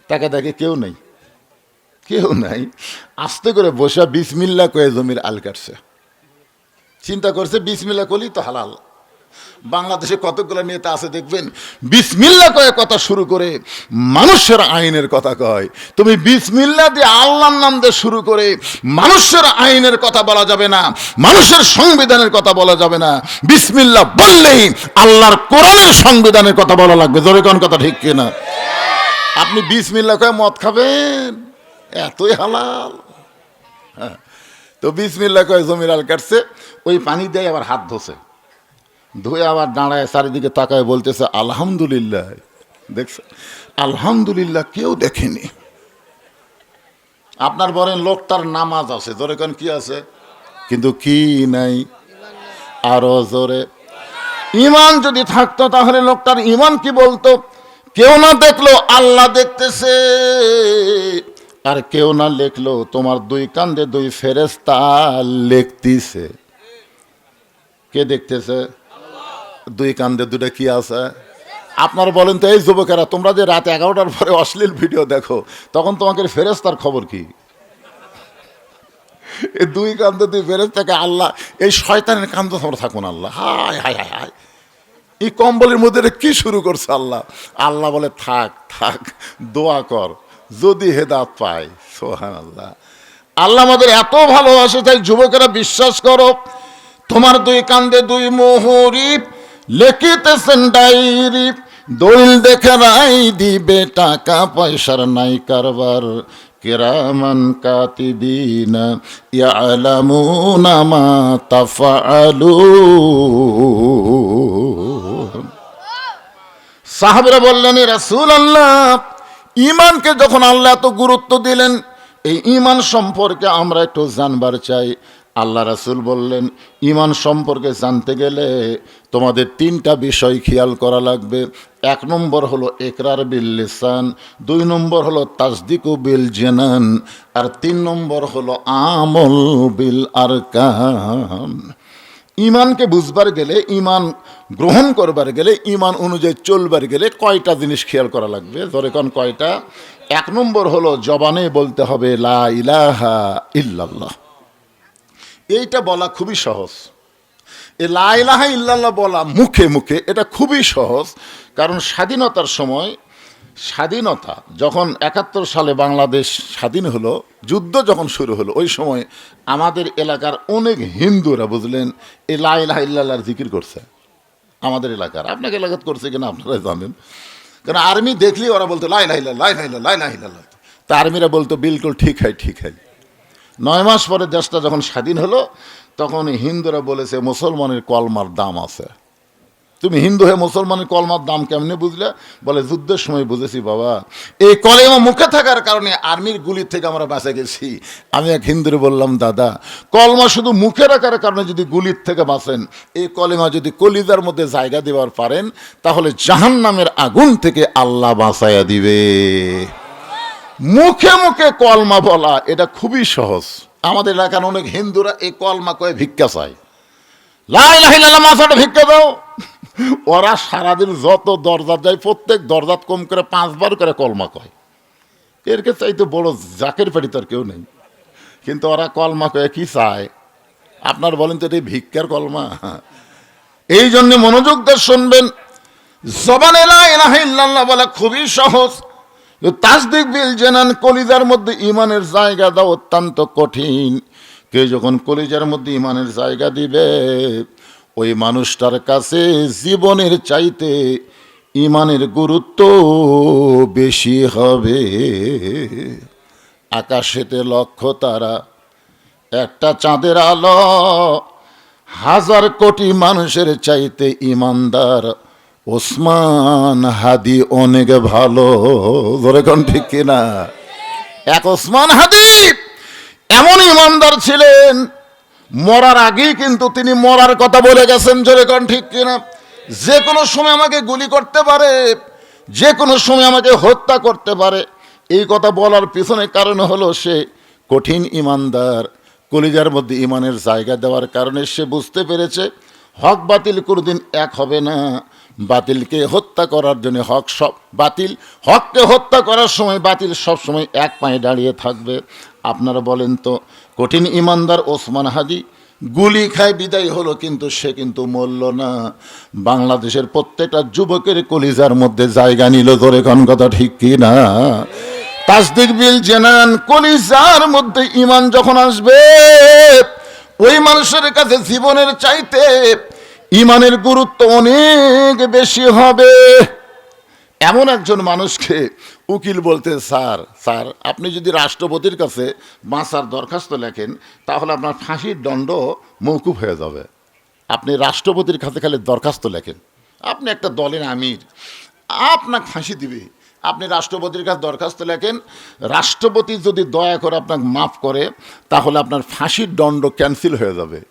তাকে দেখে কেউ নেই, কেউ নাই। আস্তে করে বসে বিসমিল্লাহ কয়ে জমির আল কাটছে। চিন্তা করছে বিসমিল্লাহ করলেই তো হালাল। বাংলাদেশে কতগুলো নেতা আছে দেখবেন বিসমিল্লাহ কয়ে কথা শুরু করে মানুষের আইনের কথা কয়। তুমি বিসমিল্লাহ দিয়ে আল্লাহর নাম দিয়ে শুরু করে মানুষের আইনের কথা বলা যাবে না, মানুষের সংবিধানের কথা বলা যাবে না। বিসমিল্লাহ বললেই আল্লাহর কোরআনের সংবিধানের কথা বলা লাগবে। জোরে কোন কথা ঠিক কিনা? আপনি বিসমিল্লাহ কয়ে মদ খাবেন, এতই হালাল। হ্যাঁ, তো বিসমিল্লাহ কয়ে জমির আল কাটছে, ওই পানি দিয়ে আবার হাত ধোছে, ধুয়ে আবার দাঁড়ায় চারিদিকে তাকায় বলতেছে আলহামদুলিল্লাহ। দেখছে আলহামদুলিল্লাহ কেউ দেখেনি। আপনার বলেন লোকটার নামাজ আছে, জোরে কোন কি আছে? কিন্তু কি নাই? আরো জোরে। ঈমান যদি থাকতো তাহলে লোকটার ঈমান কি বলতো? কেউ না দেখলো আল্লাহ দেখতেছে, আর কেউ না লেখলো তোমার দুই কান্দে দুই ফেরেশতা লিখতেছে। কে দেখতেছে? দুই কান্দে দুটা কি আছে? আপনারা বলেন তো এই যুবকেরা, তোমরা যে রাত 11টার পরে অশ্লীল ভিডিও দেখো, তখন তোমাকে ফেরেশতার খবর কি? এই দুই কান্দে দুই ফেরেশতাকে আল্লাহ, এই শয়তানের কান্দে তোমরা থাকুন আল্লাহ। হায় হায় হায় হায়, এই কম্বলের মধ্যে কি শুরু করছে আল্লাহ? আল্লাহ বলে থাক থাক, দোয়া কর, যদি হেদায়েত পায়। সুবহানাল্লাহ। আল্লাহ আমাদের এত ভালোবাসে, তাই যুবকেরা বিশ্বাস করো, তোমার দুই কান্দে দুই মোহরি লিখিতেছেন ডায়েরি, দলিল দেখে রাই দিবে, টাকা পয়সার নাই কারবার, কিরামান কাতিবিনা ইয়ালামুনা মা তাফআলুন। সাহাবীরা বললেন এ রাসূলুল্লাহ, ঈমানকে যখন আল্লাহ এত গুরুত্ব দিলেন, এই ঈমান সম্পর্কে আমরা একটু জানবার চাই। আল্লাহ রাসূল বললেন ঈমান সম্পর্কে জানতে গেলে তোমাদের তিনটা বিষয় খেয়াল করা লাগবে। এক নম্বর হলো ইকরার বিল লিসান, দুই নম্বর হলো তাসদিকু বিল জানান, আর তিন নম্বর হলো আমল বিল আরকান। ঈমানকে বুঝবার গেলে, ঈমান গ্রহণ করবার গেলে, ঈমান অনুযায়ী চলবার গেলে কয়টা জিনিস খেয়াল করা লাগবে? ধরে কোন কয়টা? এক নম্বর হলো জবানে বলতে হবে লা ইলাহা ইল্লাল্লাহ। এইটা বলা খুবই সহজ। এ লা ইলাহা ইল্লাল্লাহ বলা মুখে মুখে এটা খুবই সহজ। কারণ স্বাধীনতার সময়, স্বাধীনতা যখন 71 সালে বাংলাদেশ স্বাধীন হলো, যুদ্ধ যখন শুরু হলো, ওই সময় আমাদের এলাকার অনেক হিন্দুরা বুঝলেন এই লা ইলাহা ইল্লাল্লাহর জিকির করছে। আমাদের এলাকার, আপনাকে এলাকাত করছে কিনা আপনারা জানেন। কারণ আর্মি দেখলেই ওরা বলতো লা ইলাহা ইল্লাল্লাহ, লা ইলাহা ইল্লাল্লাহ, লা ইলাহা ইল্লাল্লাহ। তা আর্মিরা বলতো বিলকুল ঠিক হয় ঠিক হয়। 9 মাস পরে দেশটা যখন স্বাধীন হলো, তখন হিন্দুরা বলেছে মুসলমানের কলমার দাম আছে। তুমি হিন্দু হয়ে মুসলমানের কলমার দাম কেমনে বুঝলে? বলে যুদ্ধের সময় বুঝেছি বাবা, এই কলেমা মুখে থাকার কারণে আর্মির গুলির থেকে আমরা বাঁচে গেছি। আমি এক হিন্দুরে বললাম দাদা, কলমা শুধু মুখে রাখার কারণে যদি গুলির থেকে বাঁচেন, এই কলেমা যদি কলিজার মধ্যে জায়গা দেওয়ার পারেন, তাহলে জাহান্নামের আগুন থেকে আল্লাহ বাঁচাইয়া দিবে। মুখে মুখে কলমা বলা এটা খুবই সহজ। আমাদের এলাকার অনেক হিন্দুরা এই কলমা কয়ে ভিক্ষা চায়, লা ইলাহা ইল্লাল্লাহ মাসাটা ভিক্ষা দাও। ওরা সারাদিন যত দরজাত যায়, প্রত্যেক দরজাত কম করে 5 বার করে কলমা কয়। এর কে চাইতে বড় জাকের পেটি তার কেউ নেই। কিন্তু ওরা কলমা কয়ে কি চায়? আপনার বলেন তো এটা ভিক্ষার কলমা? এই জন্য মনোযোগ দিয়ে শুনবেন, জবানে লা ইলাহা ইল্লাল্লাহ বলা খুবই সহজ। তাসদিক বিল জানান, কলিজার মধ্যে ঈমানের জায়গা দেওয়া অত্যন্ত কঠিন। কেউ যখন কলিজার মধ্যে ঈমানের জায়গা দিবে, ওই মানুষটার কাছে জীবনের চাইতে ঈমানের গুরুত্ব বেশি হবে। আকাশেতে লক্ষ তারা, একটা চাঁদের আলো, 1000 কোটি মানুষের চাইতে ঈমানদার ওসমান হাদি অনেক ভালো। ধরে কোন ঠিক কিনা? এক ওসমান হাদি এমন ঈমানদার ছিলেন, মরার আগেই কিন্তু তিনি মরার কথা বলে গেছেন। জোরে কোন ঠিক কিনা? যে কোনো সময় আমাকে গুলি করতে পারে, যে কোনো সময় আমাকে হত্যা করতে পারে, এই কথা বলার পিছনে কারণ হলো সে কঠিন ইমানদার, কলিজার মধ্যে ইমানের জায়গা দেওয়ার কারণে সে বুঝতে পেরেছে হক বাতিল কোনোদিন এক হবে না। বাতিলকে হত্যা করার জন্য হক সব বাতিল, হককে হত্যা করার সময় বাতিল সব সময় এক পায়ে দাঁড়িয়ে থাকবে। আপনারা বলেন তো, কঠিন ইমানদার ওসমান হাদি গুলি খায় বিদায় হলো, কিন্তু সে কিন্তু মরল না। বাংলাদেশের প্রত্যেকটা যুবকের কলিজার মধ্যে জায়গা নিল। ধরে কোন কথা ঠিক কি না? তাসদিক বিল জানান, কলিজার মধ্যে ঈমান যখন আসবে ওই মানুষের কাছে জীবনের চাইতে ঈমানের গুরুত্ব অনেক বেশি হবে। এমন একজন মানুষকে উকিল বলতে, স্যার স্যার আপনি যদি রাষ্ট্রপতির কাছে বাঁচার দরখাস্ত লেখেন তাহলে আপনার ফাঁসির দণ্ড মওকুফ হয়ে যাবে। আপনি রাষ্ট্রপতির কাছে খালি দরখাস্ত লেখেন, আপনি একটা দলের আমির, আপনাকে ফাঁসি দিবে। আপনি রাষ্ট্রপতির কাছে দরখাস্ত লেখেন, রাষ্ট্রপতি যদি দয়া করে আপনাকে মাফ করে তাহলে আপনার ফাঁসির দণ্ড ক্যান্সেল হয়ে যাবে।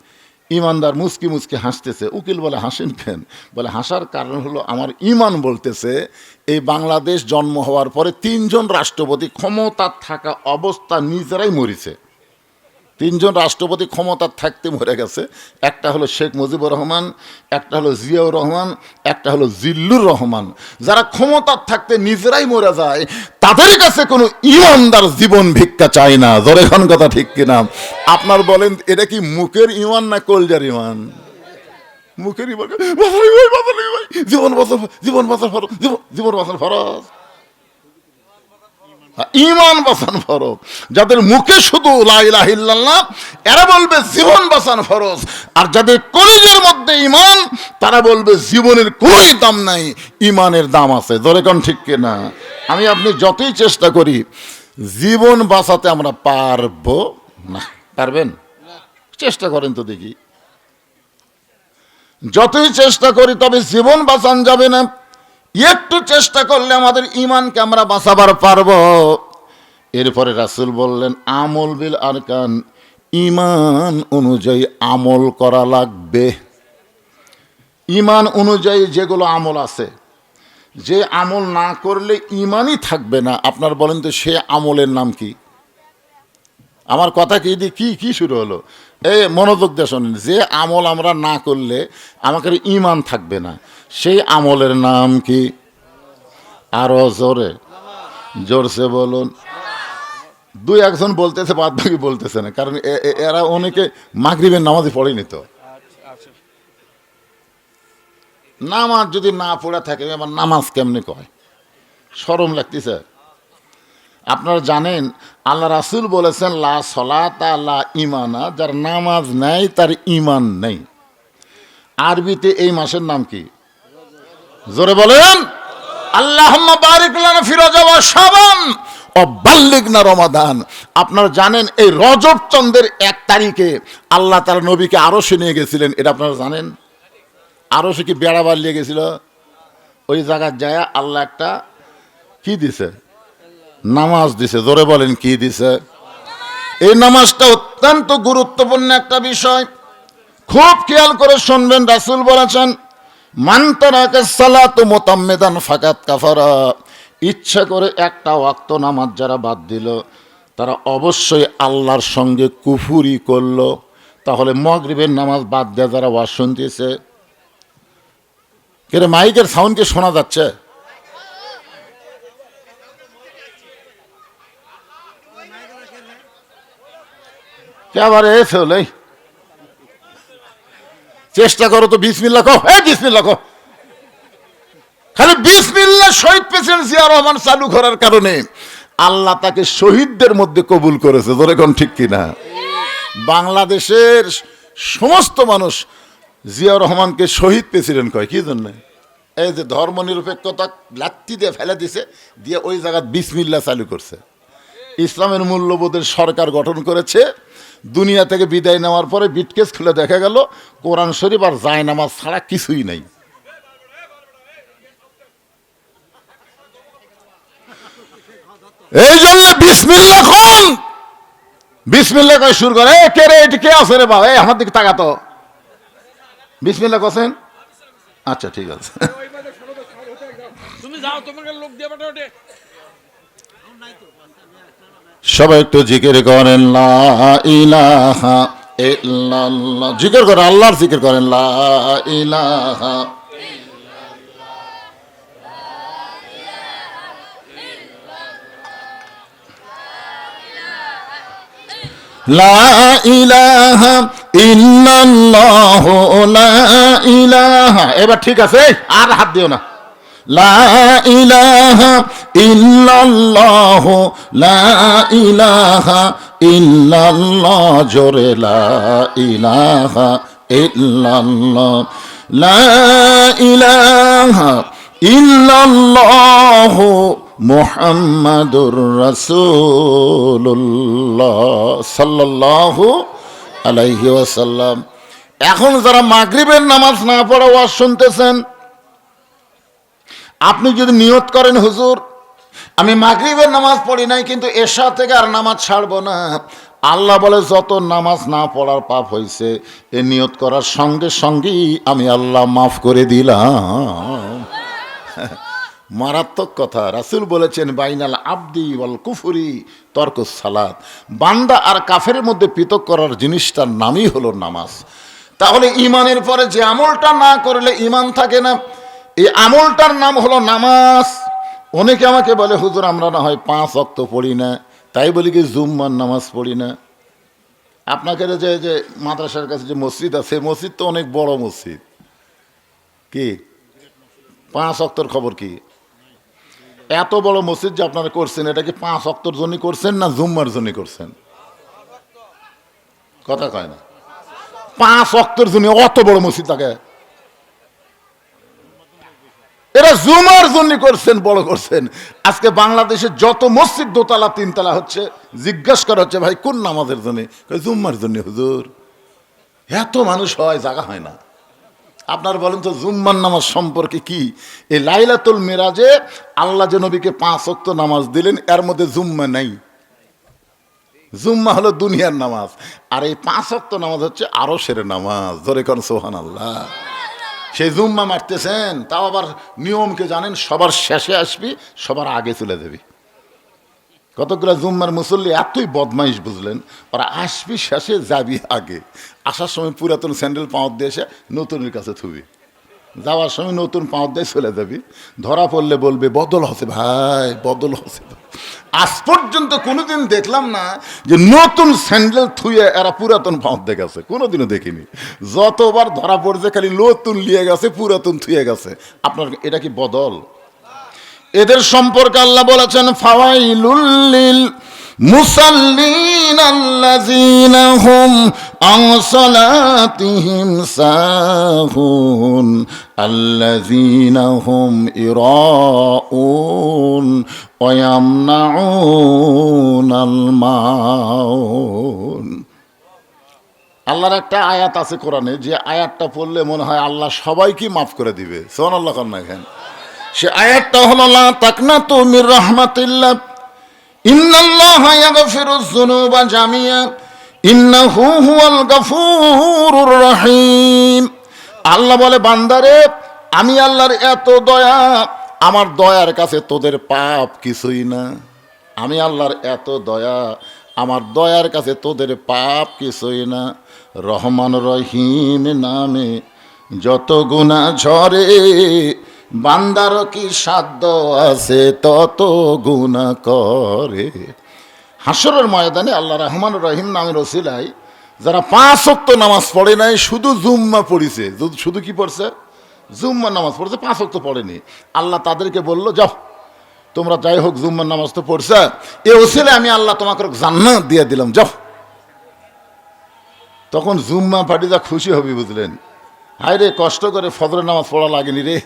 ইমানদার মুচকি মুচকি হাসতেছে। উকিল বলে, হাসেন কেন? বলে, হাসার কারণ হলো আমার ইমান বলতেছে এই বাংলাদেশ জন্ম হওয়ার পরে 3 জন রাষ্ট্রপতি ক্ষমতা থাকা অবস্থা নিজেরাই মরেছে। 3 জন রাষ্ট্রপতি ক্ষমতা থাকতে মরে গেছে। একটা হলো শেখ মুজিবুর রহমান, একটা হলো জিয়াউর রহমান, একটা হলো জিল্লুর রহমান। যারা ক্ষমতা থাকতে নিজেরাই মরে যায় তাদের কাছে কোনো ইমানদার জীবন ভিক্ষা চায় না। জোরে খান কথা ঠিক কিনা? আপনার বলেন এটা কি মুখের ইমান না কলজার ইমান? মুখের ইমান। জীবন বাঁচার, জীবন বাঁচার ফরজ, জীবন বাঁচার ফরজ, ঈমান বাঁচানো ফরজ। যাদের মুখে শুধু লা ইলাহা ইল্লাল্লাহ এরা বলবে জীবন বাঁচানো ফরজ, আর যাদের কলিজার মধ্যে ঈমান তারা বলবে জীবনের কোনোই দাম নাই, ঈমানের দাম আছে। জোরে কোন ঠিক কিনা? আমি আপনি যতই চেষ্টা করি জীবন বাঁচাতে আমরা পারবো না। পারবেন? চেষ্টা করেন তো দেখি। যতই চেষ্টা করি তবে জীবন বাঁচান যাবে না। একটু চেষ্টা করলে আমাদের ঈমানকে আমরা বাঁচাবার পারবো। এরপরে রাসূল বললেন, আমল বিল আরকান, ঈমান অনুযায়ী আমল করা লাগবে। ঈমান অনুযায়ী যেগুলো আমল আছে, যে আমল না করলে ঈমানই থাকবে না, আপনার বলেন তো সে আমলের নাম কি? আমার কথা কি দিয়ে কি কি শুরু হলো? এই মনোযোগ দিয়ে শোনেন, যে আমল আমরা না করলে আমাদের ঈমান থাকবে না, সেই আমলের নাম কি? আরো জোরে, জোরসে বলুন। 2-1 বলতেছে, বাদ বাকি বলতেছে না, কারণ এরা অনেকে মাগরিবের নামাজই পড়েনি। তো নামাজ যদি না পড়া থাকে আবার নামাজ কেমনে কয়? শরম লাগতেছে। আপনারা জানেন আল্লাহ রাসূল বলেছেন, লা সলাতা লা ঈমানা, যার নামাজ নাই তার ঈমান নেই। আরবিতে এই মাসের নাম কি? জোরে বলেন। আল্লাহুম্মা বারিক লানা ফি রজব ওয়া শাবান ও বাল্লিগনা রমাদান। আপনারা জানেন এই রজব চন্দ্রের 1 তারিখে আল্লাহ তাআলা নবীকে আরশে নিয়ে গেছিলেন। এটা আপনারা জানেন? আরশে কি বেড়াবার নিয়ে গেছিল? ওই জায়গায় যায় আল্লাহ একটা কি দিছে? নামাজ দিছে। জোরে বলেন, কি দিছে? এই নামাজটা অত্যন্ত গুরুত্বপূর্ণ একটা বিষয়, খুব খেয়াল করে শুনবেন। রাসূল বলেছেন, মান তারাকা সালাতু মুতাম্মিদান ফাকাত কাফারা, ইচ্ছা করে একটা ওয়াক্ত নামাজ যারা বাদ দিল তারা অবশ্যই আল্লাহর সঙ্গে কুফরি করলো। তাহলে মাগরিবের নামাজ বাদ দেওয়া যারা ওয়াজ শুনতেছে, কে মাইকের সাউন্ড কি শোনা যাচ্ছে? কে আবার এসে হলে চেষ্টা করো তো বিসমিল্লাহ কও, বিসমিল্লাহ কও। খালি বিসমিল্লাহ শহীদ প্রেসিডেন্ট জিয়াউর রহমান চালু করার কারণে আল্লাহ তাকে শহীদদের মধ্যে কবুল করেছে। ধরে কোন ঠিক কিনা? বাংলাদেশের সমস্ত মানুষ জিয়াউর রহমানকে শহীদ প্রেসিডেন্ট কয় কি জন্য? এই যে ধর্ম নিরপেক্ষতা লাত্তি দিয়ে ফেলে দিছে, দিয়ে ওই জায়গায় বিসমিল্লাহ চালু করছে। ইসলামের মূল্যবোধের সরকার গঠন করেছে। দুনিয়া থেকে বিদায় নেওয়ার পরে বিটকেস খুলে দেখা গেল কোরআন শরীফ আর জায়নামাজ ছাড়া কিছুই নাই। এই জন্য বিসমিল্লাহ কোন, বিসমিল্লাহ কয় শুরু করে। কে রে, এটা কে আছে রে বাবা? আমার দিকে তাকাতো। বিসমিল্লাহ কছেন? আচ্ছা ঠিক আছে। তুমি যাও, তোমাকে লোক দিয়ে পাঠাও। সবাই একটু জিকির করেন লা ইলাহা ইল্লাল্লাহ। জিকির করেন, আল্লাহর জিকির করেন লা ইলাহা। লা ইলাহা ইল্লাল্লাহ লা ইলাহা। এবার ঠিক আছে, আর হাত দিও না। লা ইলাহা ইল্লাল্লাহ লা ইলাহা ইল্লাল্লাহ। জোরে লা ইলাহা ইল্লাল্লাহ লা ইলাহা ইল্লাল্লাহ মুহাম্মাদুর রাসূলুল্লাহ সাল্লাল্লাহু আলাইহি ওয়াসাল্লাম। এখন যারা মাগরিবের নামাজ না পড়া ওয়াজ শুনতেছেন, আপনি যদি নিয়ত করেন হুজুর আমি মাগরিবের নামাজ পড়ি নাই কিন্তু এশা থেকে আর নামাজ ছাড়বো না, আল্লাহ বলে যত নামাজ না পড়ার পাপ হয়েছে এ নিয়ত করার সঙ্গে সঙ্গেই আমি আল্লাহ মাফ করে দিলাম। মারাত্মক কথা। রাসূল বলেছেন বাইনাল আবদি ওয়াল কুফরি তরকুস সালাত। বান্দা আর কাফেরের মধ্যে পৃথক করার জিনিসটার নামই হলো নামাজ। তাহলে ইমানের পরে যে আমলটা না করলে ইমান থাকে না, এই আমলটার নাম হলো নামাজ। অনেকে আমাকে বলে হুজুর আমরা না হয় 5 ওয়াক্ত পড়ি না, তাই বলি কি জুম্মার নামাজ পড়ি না। আপনাকে যে মাদ্রাসার কাছে যে মসজিদ আছে, মসজিদ তো অনেক বড় মসজিদ, কি 5 ওয়াক্তর খবর কি? এত বড় মসজিদ যে আপনারা করছেন, এটা কি 5 ওয়াক্তর জন্য করছেন না জুম্মার জন্য করছেন? কথা কয় না। 5 ওয়াক্তর জন্য অত বড় মসজিদ থাকে? এরা জুমার জন্য করছেন, বড় করছেন। আজকে বাংলাদেশে যত মসজিদ দোতলা 3 তলা হচ্ছে, জিজ্ঞাসা করা হচ্ছে ভাই কোন নামাজের জন্য? জুম্মার জন্য হুজুর। এত মানুষ হয়, জায়গা হয় না। আপনার বলেন তো জুম্মার নামাজ সম্পর্কে কি? এই লাইলাতুল মিরাজে আল্লাহ যে নবীকে 5 ওয়াক্ত নামাজ দিলেন, এর মধ্যে জুম্মা নাই। জুম্মা হলো দুনিয়ার নামাজ, আর এই 5 ওয়াক্ত নামাজ হচ্ছে আরশের নামাজ। ধরে কোন সুবহানাল্লাহ। সেই জুম্মা মারতেছেন, তাও আবার নিয়মকে জানেন, সবার শেষে আসবি, সবার আগে চলে যাবি। কতগুলো জুম্মার মুসল্লি এতই বদমাইশ বুঝলেন, ওরা আসবি শেষে, যাবি আগে। আসার সময় পুরাতন স্যান্ডেল পাঁত দিয়ে এসে নতুনের কাছে থুবি, যাওয়ার সময় নতুন পাঁত দিয়ে চলে যাবি। ধরা পড়লে বলবে বদল হচ্ছে ভাই, বদল হচ্ছে। আজ পর্যন্ত কোনোদিন দেখলাম না যে নতুন স্যান্ডেল থুয়ে এরা পুরাতন পাঁত দিয়ে গেছে, কোনোদিনও দেখিনি। যতবার ধরা পড়ছে খালি নতুন লিয়ে গেছে, পুরাতন থুয়ে গেছে। আপনার এটা কি বদল? এদের সম্পর্কে আল্লাহ বলেছেন ফাওয়াইলুল লিল মুসাল্লিন আল্লাযীনা হুম আন সালাতিহিম সাহুন আল্লাযীনা হুম ইরাউন ওয়া ইয়ামনাউনাল মাউন। আল্লাহর একটা আয়াত আছে কোরআনে, যে আয়াতটা পড়লে মনে হয় আল্লাহ সবাইকে মাফ করে দিবে। সুবহানাল্লাহ কর না কেন? সে আয়াতটা হলো লা তাকনাতু মির রাহমাতিল্লাহ ইন্নাল্লাহা ইয়াগফিরুয যুনুবা জামিআ ইন্নাহু হুয়াল গফুরুর রহিম। আল্লাহ বলে বান্দারে আমি আল্লাহর এত দয়া, আমার দয়ার কাছে তোদের পাপ কিছুই না। আমি আল্লাহর এত দয়া, আমার দয়ার কাছে তোদের পাপ কিছুই না। রহমান রহিম নামে যত গুনাহ ঝরে, বান্দার কি সাধ্য আছে তত গুনাহ করে। হাসরের ময়দানে আল্লাহ রহমান রহিম নামের ওসিলায় যারা 5 ওয়াক্ত নামাজ পড়ে নাই, শুধু জুম্মা পড়িছে, শুধু কি পড়ছে? জুম্মার নামাজ পড়ছে, 5 ওয়াক্ত পড়েনি। আল্লাহ তাদেরকে বললো যাও তোমরা যাই হোক জুম্মার নামাজ তো পড়ছে, এ ওসিলায় আমি আল্লাহ তোমাকে জান্নাত দিয়ে দিলাম, যাও। তখন জুম্মা পার্টি যা খুশি হবি বুঝলেন। হায় রে, কষ্ট করে ফজরের নামাজ পড়া লাগেনি রে,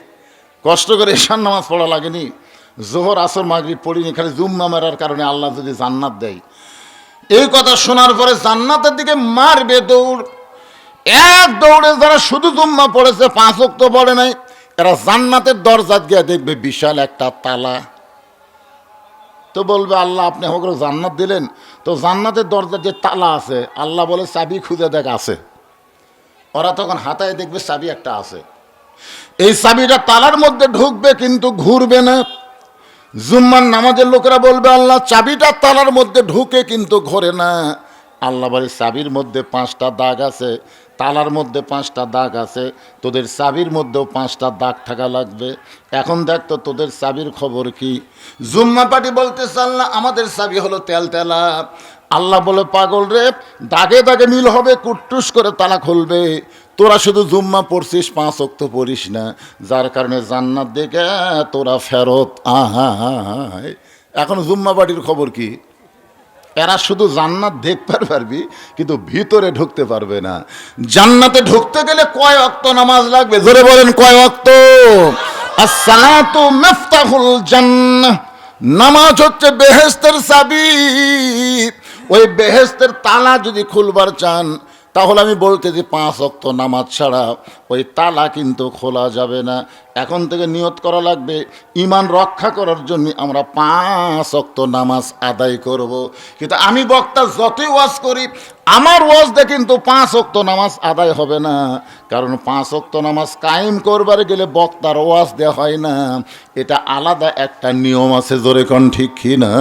কষ্ট করে এশার নামাজ পড়া লাগেনি, জোহর আসর মাগরিব পড়িনি, খালি জুম্মা মারার কারণে আল্লাহ যদি জান্নাত দেয়। এই কথা শোনার পরে জান্নাতের দিকে মারবে দৌড়। এক দৌড়ে যারা শুধু জুম্মা পড়েছে, 5 ওয়াক্ত পড়ে নাই, এরা জান্নাতের দরজাত গিয়ে দেখবে বিশাল একটা তালা। তো বলবে আল্লাহ আপনি আমাকে জান্নাত দিলেন, তো জান্নাতের দরজার যে তালা আছে, আল্লাহ বলে চাবি খুঁজে দেখ আছে। ওরা তখন হাতায় দেখবে চাবি একটা আছে। এই চাবিটা তালার মধ্যে ঢুকবে কিন্তু ঘুরবে না। জুম্মার নামাজের লোকেরা বলবে আল্লাহ চাবিটা তালার মধ্যে ঢুকে কিন্তু ঘোরে না। আল্লাহ বলে চাবির মধ্যে 5টা দাগ আছে, তালার মধ্যে 5টা দাগ আছে, তোদের চাবির মধ্যেও 5টা দাগ থাকা লাগবে। এখন দেখ তো তোদের চাবির খবর কি? জুম্মা পার্টি বলতেছে আল্লাহ আমাদের চাবি হলো তেলতেলা। আল্লাহ বলে পাগল রে, দাগে দাগে মিল হবে, কুট্টুস করে তালা খুলবে। তোরা শুধু জুম্মা পড়ছিস, 5 ওয়াক্ত পড়িস না, যার কারণে জান্নাত দেখে তোরা ফেরত। আহা, এখন জুম্মা পার্টির খবর কি? এরা শুধু জান্নাত দেখতে পারবি কিন্তু ভিতরে ঢুকতে পারবে না। জান্নাতে ঢুকতে গেলে কয় ওয়াক্ত নামাজ লাগবে? জোরে বলেন কয় ওয়াক্ত? আসসালাতু মিফতাহুল জান্নাহ, নামাজ হচ্ছে বেহেশতের চাবি। ওই বেহেশতের তালা যদি খুলবার চান তাহলে আমি বলতেছি 5 ওয়াক্ত নামাজ ছাড়া ওই তালা কিন্তু খোলা যাবে না। এখন থেকে নিয়ত করা লাগবে ঈমান রক্ষা করার জন্য আমরা 5 ওয়াক্ত নামাজ আদায় করব। কিন্তু আমি বক্তা যতই ওয়াজ করি আমার ওয়াজ দিয়ে কিন্তু 5 ওয়াক্ত নামাজ আদায় হবে না। কারণ 5 ওয়াক্ত নামাজ কায়েম করবার গেলে বক্তার ওয়াজ দেওয়া হয় না, এটা আলাদা একটা নিয়ম আছে। জোরে কোন ঠিক কি না?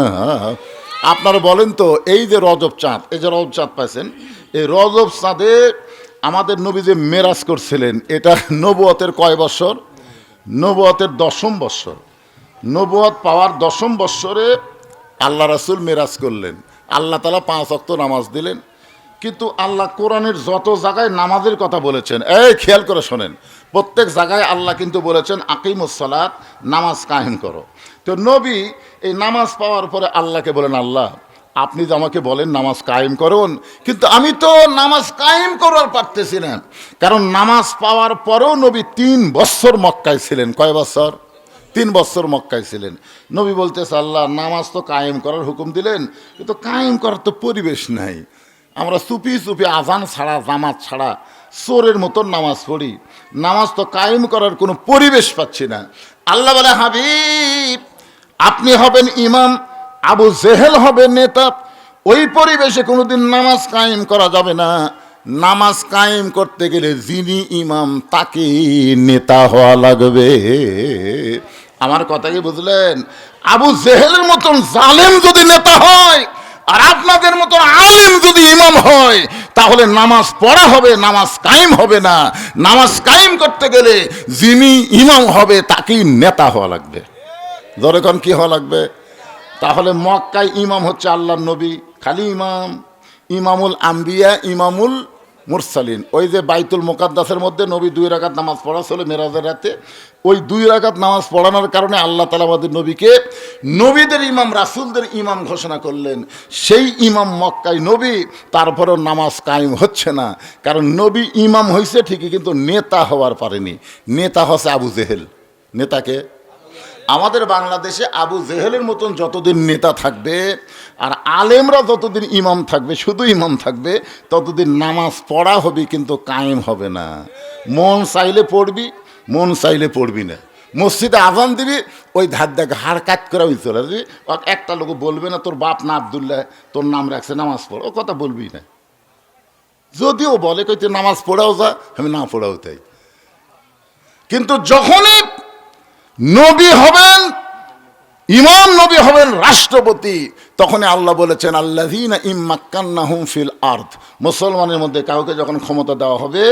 আপনারা বলেন তো, এই যে রজব চাঁদ, এই যে রজব চাঁদ পাইছেন, এই রজব চাঁদে আমাদের নবী যে মেরাজ করছিলেন, এটা নবুয়তের কয় বছর? নবুয়তের 10ম বৎসর। নবুয়ত পাওয়ার 10ম বৎসরে আল্লাহ রাসূল মেরাজ করলেন। আল্লাহ তাআলা 5 ওয়াক্ত নামাজ দিলেন। কিন্তু আল্লাহ কোরআনের যত জায়গায় নামাজের কথা বলেছেন, এই খেয়াল করে শোনেন, প্রত্যেক জায়গায় আল্লাহ কিন্তু বলেছেন আকিমুস সালাত, নামাজ কায়েম করো। তো নবী এই নামাজ পাওয়ার পরে আল্লাহকে বলেন, আল্লাহ আপনি যে আমাকে বলেন নামাজ কায়েম করুন, কিন্তু আমি তো নামাজ কায়েম করার পারতেছি না। কারণ নামাজ পাওয়ার পরেও নবী 3 বছর মক্কায় ছিলেন। কয় বছর? 3 বছর মক্কায় ছিলেন। নবী বলতেছে, আল্লাহ নামাজ তো কায়েম করার হুকুম দিলেন, কিন্তু কায়েম করার তো পরিবেশ নাই। আমরা চুপি চুপি আজান ছাড়া, জামাত ছাড়া চোরের মতন নামাজ পড়ি, নামাজ তো কায়েম করার কোনো পরিবেশ পাচ্ছি না। আল্লাহ বলে, হাবিব আপনি হবেন ইমাম, আবু জেহেল হবে নেতা। ওই পরিবেশে কোনোদিন নামাজ কায়েম করা যাবে না। নামাজ কায়েম করতে গেলে যিনি ইমাম তাকে নেতা হওয়া লাগবে। আমার কথা কি বুঝলেন? আবু জেহেলের মতন জালেম যদি নেতা হয় আর আপনাদের মতো আলেম যদি ইমাম হয় তাহলে নামাজ পড়া হবে, নামাজ কায়েম হবে না। নামাজ কায়েম করতে গেলে যিনি ইমাম হবে তাকেই নেতা হওয়া লাগবে। ধরেন কি হওয়া লাগবে? তাহলে মক্কায় ইমাম হচ্ছে আল্লাহর নবী, খালি ইমাম, ইমামুল আম্বিয়া, ইমামুল মুরসালিন। ওই যে বাইতুল মুকাদ্দাসের মধ্যে নবী 2 রাকাত নামাজ পড়া ছিল মেরাজের রাতে, ওই 2 রাকাত নামাজ পড়ানোর কারণে আল্লাহ তাআলা আমাদের নবীকে নবীদের ইমাম, রাসূলদের ইমাম ঘোষণা করলেন। সেই ইমাম মক্কায় নবী, তারপরেও নামাজ কায়েম হচ্ছে না। কারণ নবী ইমাম হয়েছে ঠিকই, কিন্তু নেতা হওয়ার পারেনি। নেতা হচ্ছে আবু জেহেল। নেতাকে আমাদের বাংলাদেশে আবু জেহেলের মতন যতদিন নেতা থাকবে আর আলেমরা যতদিন ইমাম থাকবে, শুধু ইমাম থাকবে, ততদিন নামাজ পড়া হবে কিন্তু কায়েম হবে না। মন চাইলে পড়বি, মন চাইলে পড়বি না। মসজিদে আজান দিবি, ওই ধার দেখে হাড় কাট করে ওই চলে যাবি। একটা লোক বলবে না তোর বাপ না আব্দুল্লাহ, তোর নাম রাখছে, নামাজ পড়, ও কথা বলবি না। যদিও বলে কইতে নামাজ পড়াও যা, আমি না পড়াও তাই। কিন্তু যখনই নবী হবেন ইমাম, নবী হবেন রাষ্ট্রপতি, তখন আল্লাহ বলেছেন আল্লাযীনা ইম্মাক্কান্নাহুম ফিল আরদ। মুসলমানের মধ্যে কাউকে যখন ক্ষমতা দেওয়া হবে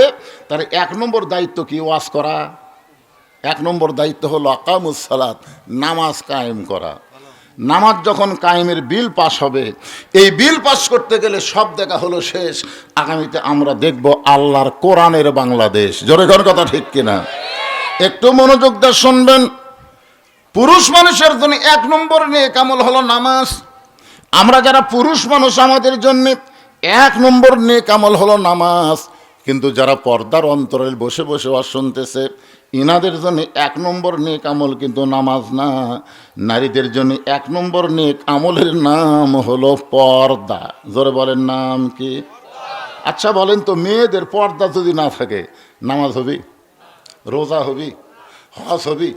তার 1 নম্বর দায়িত্ব কি? ওয়াজ করা। 1 নম্বর দায়িত্ব হলো আকামুস সালাত, নামাজ কায়েম করা। নামাজ যখন কায়েমের বিল পাস হবে, এই বিল পাস করতে গেলে সব দেখা হলো শেষ। আগামীতে আমরা দেখব আল্লাহর কোরআনের বাংলাদেশ। জোরে কোন কথা ঠিক কিনা? একটু মনোযোগ দিয়ে শুনবেন। পুরুষ মানুষের জন্য 1 নম্বর নেক আমল হলো নামাজ। আমরা যারা পুরুষ মানুষ, আমাদের জন্য 1 নম্বর নেক আমল হলো নামাজ। কিন্তু যারা পর্দার অন্তরালে বসে বসে ওয়াজ শুনতেছে, ইনাদের জন্য 1 নম্বর নেক আমল কিন্তু নামাজ না। নারীদের জন্য 1 নম্বর নেক আমলের নাম হলো পর্দা। জোরে বলেন নাম কি? আচ্ছা বলেন তো, মেয়েদের পর্দা যদি না থাকে নামাজ হবে, রোজা হবি, হজ হবি,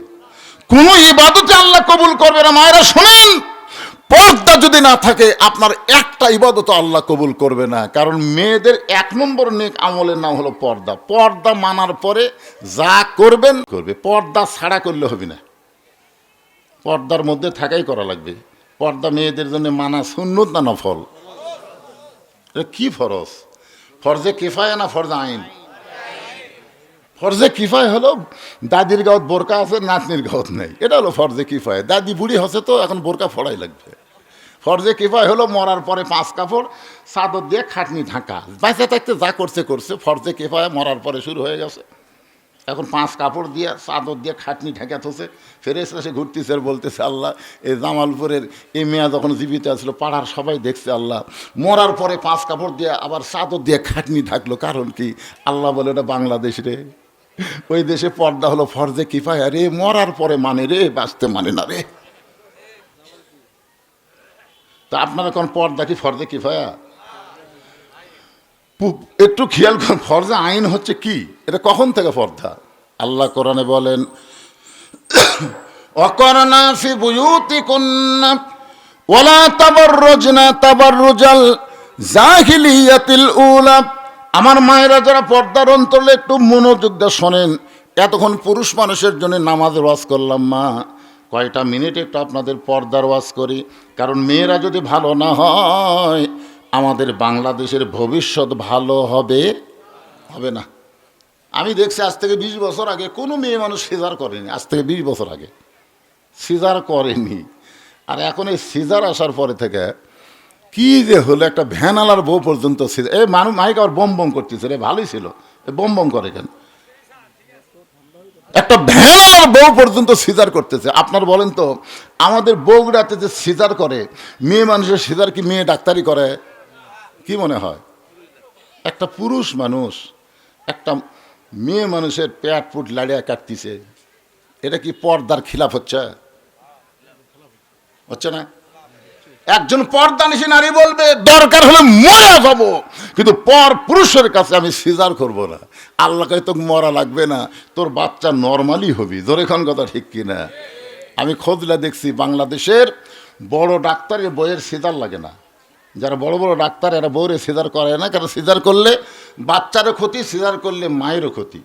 কোন ইবাদতে আল্লাহ কবুল করবে না। মায়েরা শোনেন, পর্দা যদি না থাকে আপনার একটা ইবাদত আল্লাহ কবুল করবে না। কারণ মেয়েদের 1 নম্বর নেক আমলের নাম হলো পর্দা। পর্দা মানার পরে যা করবেন করবে, পর্দা ছাড়া করলে হবে না। পর্দার মধ্যে থাকাই করা লাগবে। পর্দা মেয়েদের জন্য মানা সুন্নত না নফল? এটা কি ফরজ? ফরজে কিফায়া না ফরজে আইন? ফরজে কিফায়া হলো দাদির গাঁত বোরকা আছে, নাতনির গাঁত নেই, এটা হলো ফরজে কিফায়া। দাদি বুড়ি হচ্ছে তো এখন বোরকা ফড়াই লাগবে। ফরজে কিফায়া হলো মরার পরে 5 কাপড় চাদর দিয়ে খাটনি ঢাকা, বাঁচা থাকতে যা করছে করছে। ফরজে কিফায়া মরার পরে শুরু হয়ে গেছে। এখন 5 কাপড় দিয়ে চাদর দিয়ে খাটনি ঢাকা থছে। ফেরেশতা এসে ঘুরতেছে আর বলতেছে, আল্লাহ এই জামালপুরের এই মেয়া যখন জীবিত আসলো পাড়ার সবাই দেখছে, আল্লাহ মরার পরে 5 কাপড় দিয়ে আবার চাদর দিয়ে খাটনি ঢাকলো, কারণ কি? আল্লাহ বলে, এটা বাংলাদেশ রে, ওই দেশে পর্দা হলো ফরজে কিফায়া রে, মরার পরে মানে রে, বাঁচতে মানে না রে। তা আপনারা কোন পর্দা কি ফরজে কিফায়া? একটু খেয়াল করুন, ফরজে আইন হচ্ছে কি, এটা কখন থেকে পর্দা? আল্লাহ কোরআনে বলেন, ওয়াকরনা ফি বুয়ুতিকুন্না ওয়ালা তাবাররুজনা তাবাররুজাল জাহিলিয়াতিল উলা। আমার মায়েরা যারা পর্দার অন্তরে একটু মনোযোগ দিয়ে শোনেন। এতক্ষণ পুরুষ মানুষের জন্য নামাজের ওয়াজ করলাম, মা কয়টা মিনিট একটু আপনাদের পর্দার ওয়াজ করি। কারণ মেয়েরা যদি ভালো না হয় আমাদের বাংলাদেশের ভবিষ্যৎ ভালো হবে না। আমি দেখছি আজ থেকে 20 বছর আগে কোনো মেয়ে মানুষ সিজার করেনি, আজ থেকে 20 বছর আগে সিজার করেনি। আর এখন এই সিজার আসার পরে থেকে কি যে হলো, একটা ভ্যানালার বউ পর্যন্ত সিজার। এই মানুষ মাইক আবার বম বম করতেছে রে, ভালোই ছিল, বম বম করে কেন? একটা ভ্যানালার বউ পর্যন্ত সিজার করতেছে। আপনার বলেন তো, আমাদের বউগুড়াতে যে সিজার করে, মেয়ে মানুষের সিজার কি মেয়ে ডাক্তারি করে? কি মনে হয়? একটা পুরুষ মানুষ একটা মেয়ে মানুষের পেট ফুট লাড়িয়া কাটতিছে, এটা কি পর্দার খিলাফ হচ্ছে না? একজন পর্দানিশী নারী বলবে, দরকার হলে মরে যাব, কিন্তু পর পুরুষের কাছে আমি সিজার করব না। আল্লাহকে তো মরা লাগবে না, তোর বাচ্চা নর্মালি হবি। ধরেখন কথা ঠিক কিনা? আমি খোঁজলা দেখছি, বাংলাদেশের বড় ডাক্তারের বইয়ের সিজার লাগে না। যারা বড় বড় ডাক্তার এরা বউরে সিজার করে না, কারণ সিজার করলে বাচ্চারও ক্ষতি, সিজার করলে মায়েরও ক্ষতি।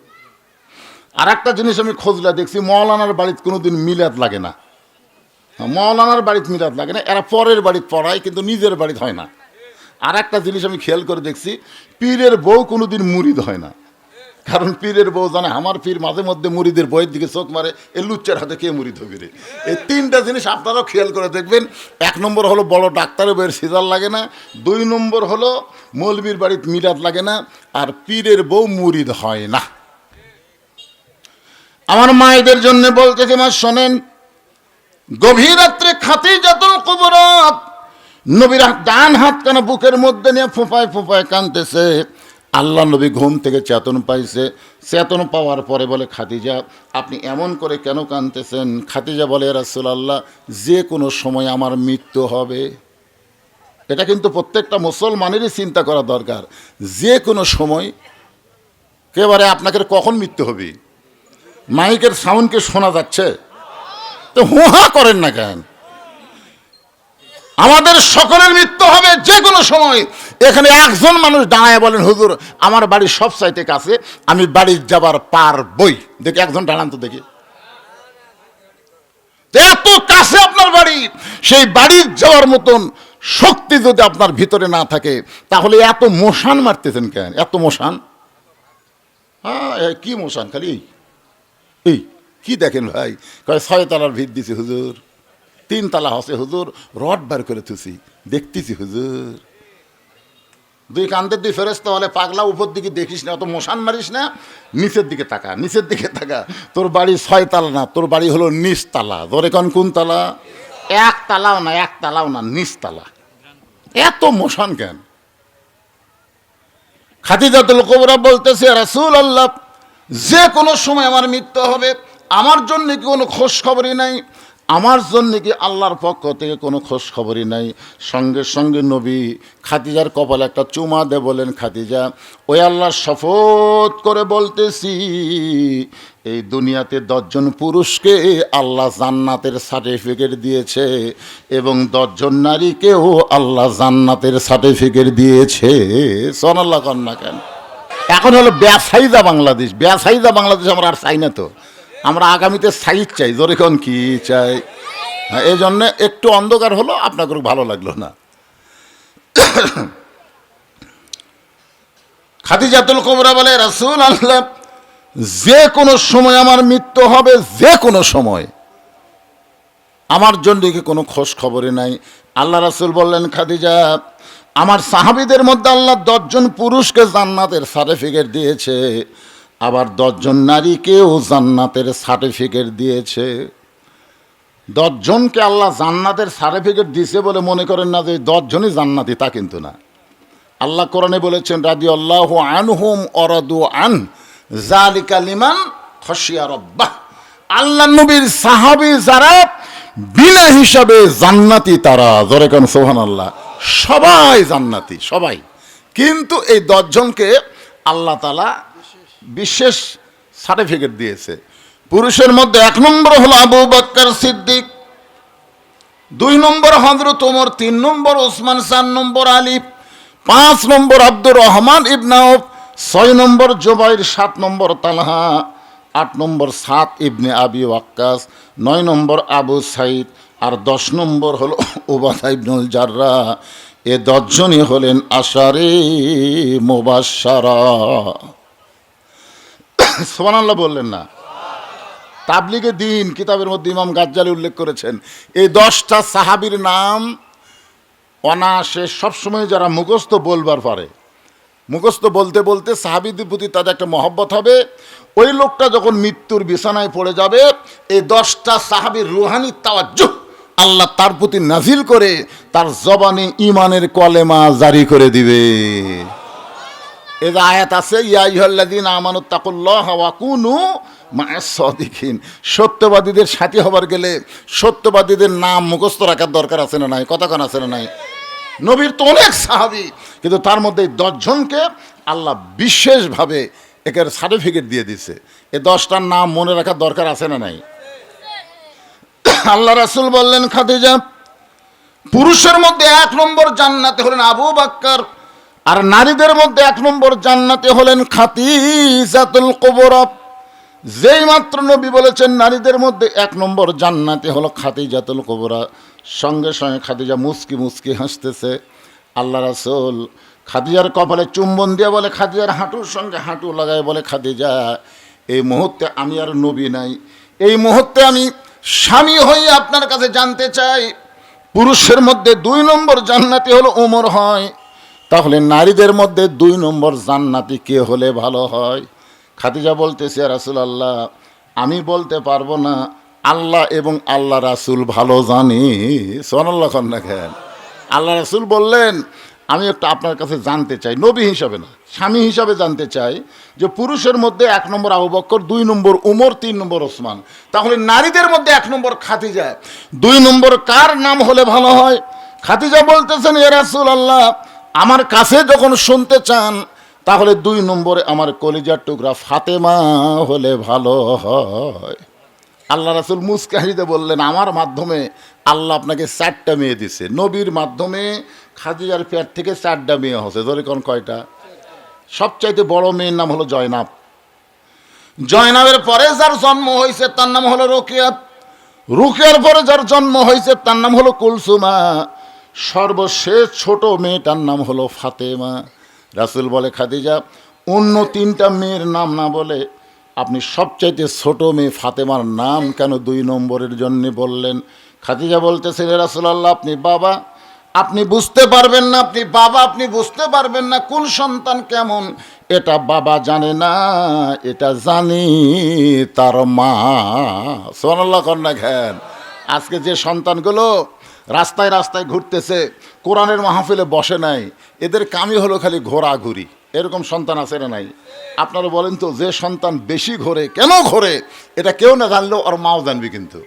আর একটা জিনিস আমি খোঁজলা দেখছি, মৌলানার বাড়িতে কোনোদিন মিলাদ লাগে না। মৌলানার বাড়িতে মিলাদ লাগে না, এরা পরের বাড়িতে পড়ায়, কিন্তু নিজের বাড়িতে হয় না। আর একটা জিনিস আমি খেয়াল করে দেখছি, পীরের বউ কোনোদিন মুরিদ হয় না। কারণ পীরের বউ জানে আমার পীর মাঝে মধ্যে মুরিদের বইয়ের দিকে চোখ মারে, এ লুচ্চার হাতে কে মুরিদ হবে রে। এই 3টা জিনিস আপনারাও খেয়াল করে দেখবেন। 1 নম্বর হলো বড় ডাক্তারের বইয়ের সিজার লাগে না, 2 নম্বর হলো মৌলবীর বাড়িতে মিলাদ লাগে না, আর পীরের বউ মুরিদ হয় না। আমার মায়েদের জন্য বলতেছে, মা শোনেন, গভীর রাত্রে খাদিজাতুল কুবরা নবীর ডান হাত কানা বুকের মধ্যে নিয়ে ফোঁপায় ফোঁপায় কাঁদতেছে। আল্লাহ নবী ঘুম থেকে চেতন পাইছে। চেতন পাওয়ার পরে বলে, খাদিজা আপনি এমন করে কেন কাঁদতেছেন? খাদিজা বলে, রাসূলুল্লাহ যে কোনো সময় আমার মৃত্যু হবে। এটা কিন্তু প্রত্যেকটা মুসলমানেরই চিন্তা করা দরকার, যে কোনো সময়। একেবারে আপনাকে কখন মৃত্যু হবে? মাইকের সাউন্ডকে শোনা যাচ্ছে তো হুহা করেন না কেন? আমাদের সকলের মৃত্যু হবে যে কোনো সময়। এখানে একজন মানুষ দাঁড়ায় বলেন, হুজুর আমার বাড়ি সব চাইতে কাছে, আমি বাড়ি যাবার পারবই। দেখি একজন দাঁড়ান তো দেখি, এত কাছে আপনার বাড়ি, সেই বাড়ি যাওয়ার মতন শক্তি যদি আপনার ভিতরে না থাকে, তাহলে এত মশান মারতেছেন কেন? এত মশান, হ্যাঁ কি মশান? খালি এই কি দেখেন ভাই? কয় 6 তলার ভিত দিছি হুজুর, 3 তলা হসে হুজুর, রড বার করে থুছি, দেখতেছি হুজুর। 2 কান্দের 2 ফেরেশতা বলে, পাগলা উপর দিকে দেখিস না, অত মশান মারিস না, নিচের দিকে তাকা, নিচের দিকে তাকা। তোর বাড়ি 6 তলা না, তোর বাড়ি হলো নিচ তালা। ধরে কোন তালা? 1 তালাও না, 1 তালাও না, নিচ তালা। এত মশান কেন? খাদিজাতুল কুবরা বলতেছে, রাসূলুল্লাহ যে কোনো সময় আমার মৃত্যু হবে, আমার জন্য কি কোনো খোঁজ খবরই নাই? আমার জন্য কি আল্লাহর পক্ষ থেকে কোনো খোঁজ খবরই নাই? সঙ্গে সঙ্গে নবী খাদিজার কপালে একটা চুমা দে বলেন, খাদিজা ওই আল্লাহর শপথ করে বলতেছি, এই দুনিয়াতে 10 জন পুরুষকে আল্লাহ জান্নাতের সার্টিফিকেট দিয়েছে, এবং 10 জন নারীকেও আল্লাহ জান্নাতের সার্টিফিকেট দিয়েছে। সুবহানাল্লাহ কন্যা কেন? এখন হলো বেসাইজা বাংলাদেশ। বেসাইজা বাংলাদেশ আমরা আর চাই না তো, আমরা আগামীতে সাইজ চাই। জোরে কোন কি চাই? হ্যাঁ, এই জন্যে একটু অন্ধকার হলো আপনাকে ভালো লাগলো না। খাদিজাতুল কুবরা বলে, রাসূল আল্লাহ, যে কোনো সময় আমার মৃত্যু হবে, যে কোনো সময়, আমার জন্য কি কোনো খোঁজ খবরে নাই? আল্লাহ রাসূল বললেন, খাদিজা, আমার সাহাবীদের মধ্যে আল্লাহ 10 জন পুরুষকে জান্নাতের সার্টিফিকেট দিয়েছে, আবার 10 জন নারীকেও জান্নাতের সার্টিফিকেট দিয়েছে। 10 জনকে আল্লাহ জান্নাতের সার্টিফিকেট দিয়েছে বলে মনে করেন না যে 10 জনই জান্নাতি, তা কিন্তু না। আল্লাহ কোরআনে বলেছেন, রাদিয়াল্লাহু আনহুম ওয়ারাদু আন যালিকা লিমান খাশিয়া রাব্বাহ। আল্লাহ নবীর সাহাবী যারা বিনা হিসাবে জান্নাতি, তারা, জোরে কোন সুবহানাল্লাহ, সবাই জান্নাতি, সবাই। কিন্তু এই 10 জনকে আল্লাহ তাআলা বিশেষ সার্টিফিকেট দিয়েছে। পুরুষের মধ্যে 1 নম্বর হলো আবু বকর সিদ্দিক, 2 নম্বর হযরত ওমর, 3 নম্বর ওসমান, 4 নম্বর আলী, 5 নম্বর আব্দুর রহমান ইবনে আউফ, 6 নম্বর জুবাইর, 7 নম্বর তালহা, 8 নম্বর সাদ ইবনে আবি ওয়াক্কাস, 9 নম্বর আবু সাইদ, আর 10 নম্বর হলো উবাদা ইবনুল জাররাহ। এ 10 জনই হলেন আশারে মুবাশশারা। সুবহানাল্লাহ বললেন না? তাবলিগে দিন কিতাবের মধ্যে ইমাম গাজ্জালি উল্লেখ করেছেন, এই 10টা সাহাবীর নাম অনায়াসে সবসময় যারা মুখস্থ বলবার পারে, মুখস্থ বলতে বলতে সাহাবীদের প্রতি তাদের একটা মহব্বত হবে। ওই লোকটা যখন মৃত্যুর বিছানায় পড়ে যাবে, এই 10টা সাহাবীর রুহানি তাওয়াজ্জুহ আল্লাহ তার প্রতি নাজিল করে তার জবানে ঈমানের কলেমা জারি করে দিবে। এই যে আয়াত আছে, ইয়া আইয়ুহাল্লাযীনা আমানুত্তাকুল্লাহা ওয়া কুনু মা'আস সাদিকিন, সত্যবাদীদের সাথী হবার গেলে সত্যবাদীদের নাম মুখস্থ রাখার দরকার আছে না নাই? কথা কোন আছে না নাই? নবীর তো অনেক সাহাবী, কিন্তু তার মধ্যে 10 জনকে আল্লাহ বিশেষভাবে একের সার্টিফিকেট দিয়ে দিছে। এই 10টার নাম মনে রাখার দরকার আছে না নাই? আল্লাহ রাসূল বললেন, খাদিজা, পুরুষের মধ্যে 1 নম্বর জান্নাতে হলেন আবু বকর, আর নারীদের মধ্যে 1 নম্বর জান্নাতে হলেন খাদিজাতুল কুবরা। যেই মাত্র নবী বলেছেন নারীদের মধ্যে 1 নম্বর জান্নাতে হলো খাদিজাতুল কুবরা, সঙ্গে সঙ্গে খাদিজা মুস্কি মুস্কি হাসতেছে। আল্লাহ রাসূল খাদিজার কপালে চুম্বন দিয়ে বলে, খাদিজার হাঁটুর সঙ্গে হাঁটু লাগায় বলে, খাদিজা, এই মুহূর্তে আমি আর নবী নাই, এই মুহূর্তে আমি স্বামী হয়ে আপনার কাছে জানতে চাই, পুরুষের মধ্যে 2 নম্বর জান্নাতি হলো ওমর হয়, তাহলে নারীদের মধ্যে 2 নম্বর জান্নাতি কে হলে ভালো হয়? খাদিজা বলতেছে, রাসূলুল্লাহ, আমি বলতে পারবো না, আল্লাহ এবং আল্লাহ রাসূল ভালো জানি। সুবহানাল্লাহ না কেন? আল্লাহ রাসূল বললেন, আমি একটা আপনার কাছে জানতে চাই, নবী হিসাবে না, স্বামী হিসাবে জানতে চাই, যে পুরুষের মধ্যে 1 নম্বর আবু বকর, 2 নম্বর উমর, 3 নম্বর ওসমান, তাহলে নারীদের মধ্যে 1 নম্বর খাদিজা, 2 নম্বর কার নাম হলে ভালো হয়? খাদিজা বলতেছেন, ইয়া রাসূলুল্লাহ, আমার কাছে যখন শুনতে চান, তাহলে 2 নম্বরে আমার কলিজার টুকরা ফাতেমা হলে ভালো হয়। আল্লাহ রাসূল মুস্কি হাসিতে বললেন, আমার মাধ্যমে আল্লাহ আপনাকে 4টা মেয়ে দিছে। নবীর মাধ্যমে খাদিজার পেট থেকে 4টা মেয়ে হচ্ছে। ধরে কোন কয়টা? সবচাইতে বড় মেয়ের নাম হলো জয়নাব। জয়নাবের পরে যার জন্ম হয়েছে তার নাম হলো রুকিয়া। রুকিয়ার পরে যার জন্ম হয়েছে তার নাম হলো কুলসুমা। সর্বশেষ ছোট মেয়েটার নাম হলো ফাতেমা। রাসূল বলে, খাদিজা, অন্য 3টা মেয়ের নাম না বলে আপনি সবচাইতে ছোট মেয়ে ফাতেমার নাম কেন 2 নম্বরের জন্য বললেন? খাদিজা বলতেছে, রাসূলুল্লাহ, আপনি বাবা, আপনি বুঝতে পারবেন না, আপনি বাবা, আপনি বুঝতে পারবেন না কোন সন্তান কেমন, এটা বাবা জানে না, এটা জানি তার মা। সুবহানাল্লাহ কন্যা ঘেন। আজকে যে সন্তানগুলো রাস্তায় রাস্তায় ঘুরতেছে, কোরআনের মাহফিলে বসে নাই, এদের কামই হলো খালি ঘোরাঘুরি, এরকম সন্তান আছে না নাই? আপনারা বলেন তো, যে সন্তান বেশি ঘোরে, কেন ঘোরে, এটা কেউ না জানলেও ওর মাও জানবে। কিন্তু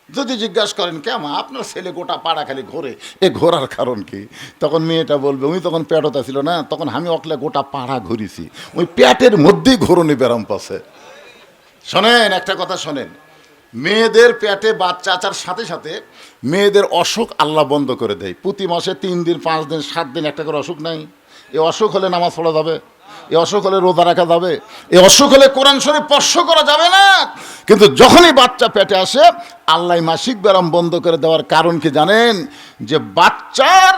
যদি জিজ্ঞাসা করেন, কেমন আপনার ছেলে গোটা পাড়া খালি ঘোরে, এ ঘোরার কারণ কি? তখন মেয়েটা বলবে, ওই তখন পেটতা ছিল না, তখন আমি অকলে গোটা পাড়া ঘুরিছি, ওই পেটের মধ্যেই ঘোরনি ব্যারাম পাশে। শোনেন, একটা কথা শোনেন, মেয়েদের পেটে বাচ্চা আসার সাথে সাথে মেয়েদের অসুখ আল্লাহ বন্ধ করে দেয়। প্রতি মাসে 3 দিন, 5 দিন, 7 দিন একটা করে অসুখ নাই? এই অসুখ হলে নামাজ পড়া যাবে, এই অসুখ হলে রোজা রাখা যাবে, এই অসুখ হলে কোরআন শরীফ স্পর্শ করা যাবে না। কিন্তু যখনই বাচ্চা পেটে আসে আল্লাহ মাসিক ব্যারাম বন্ধ করে দেওয়ার কারণ কি জানেন? যে বাচ্চার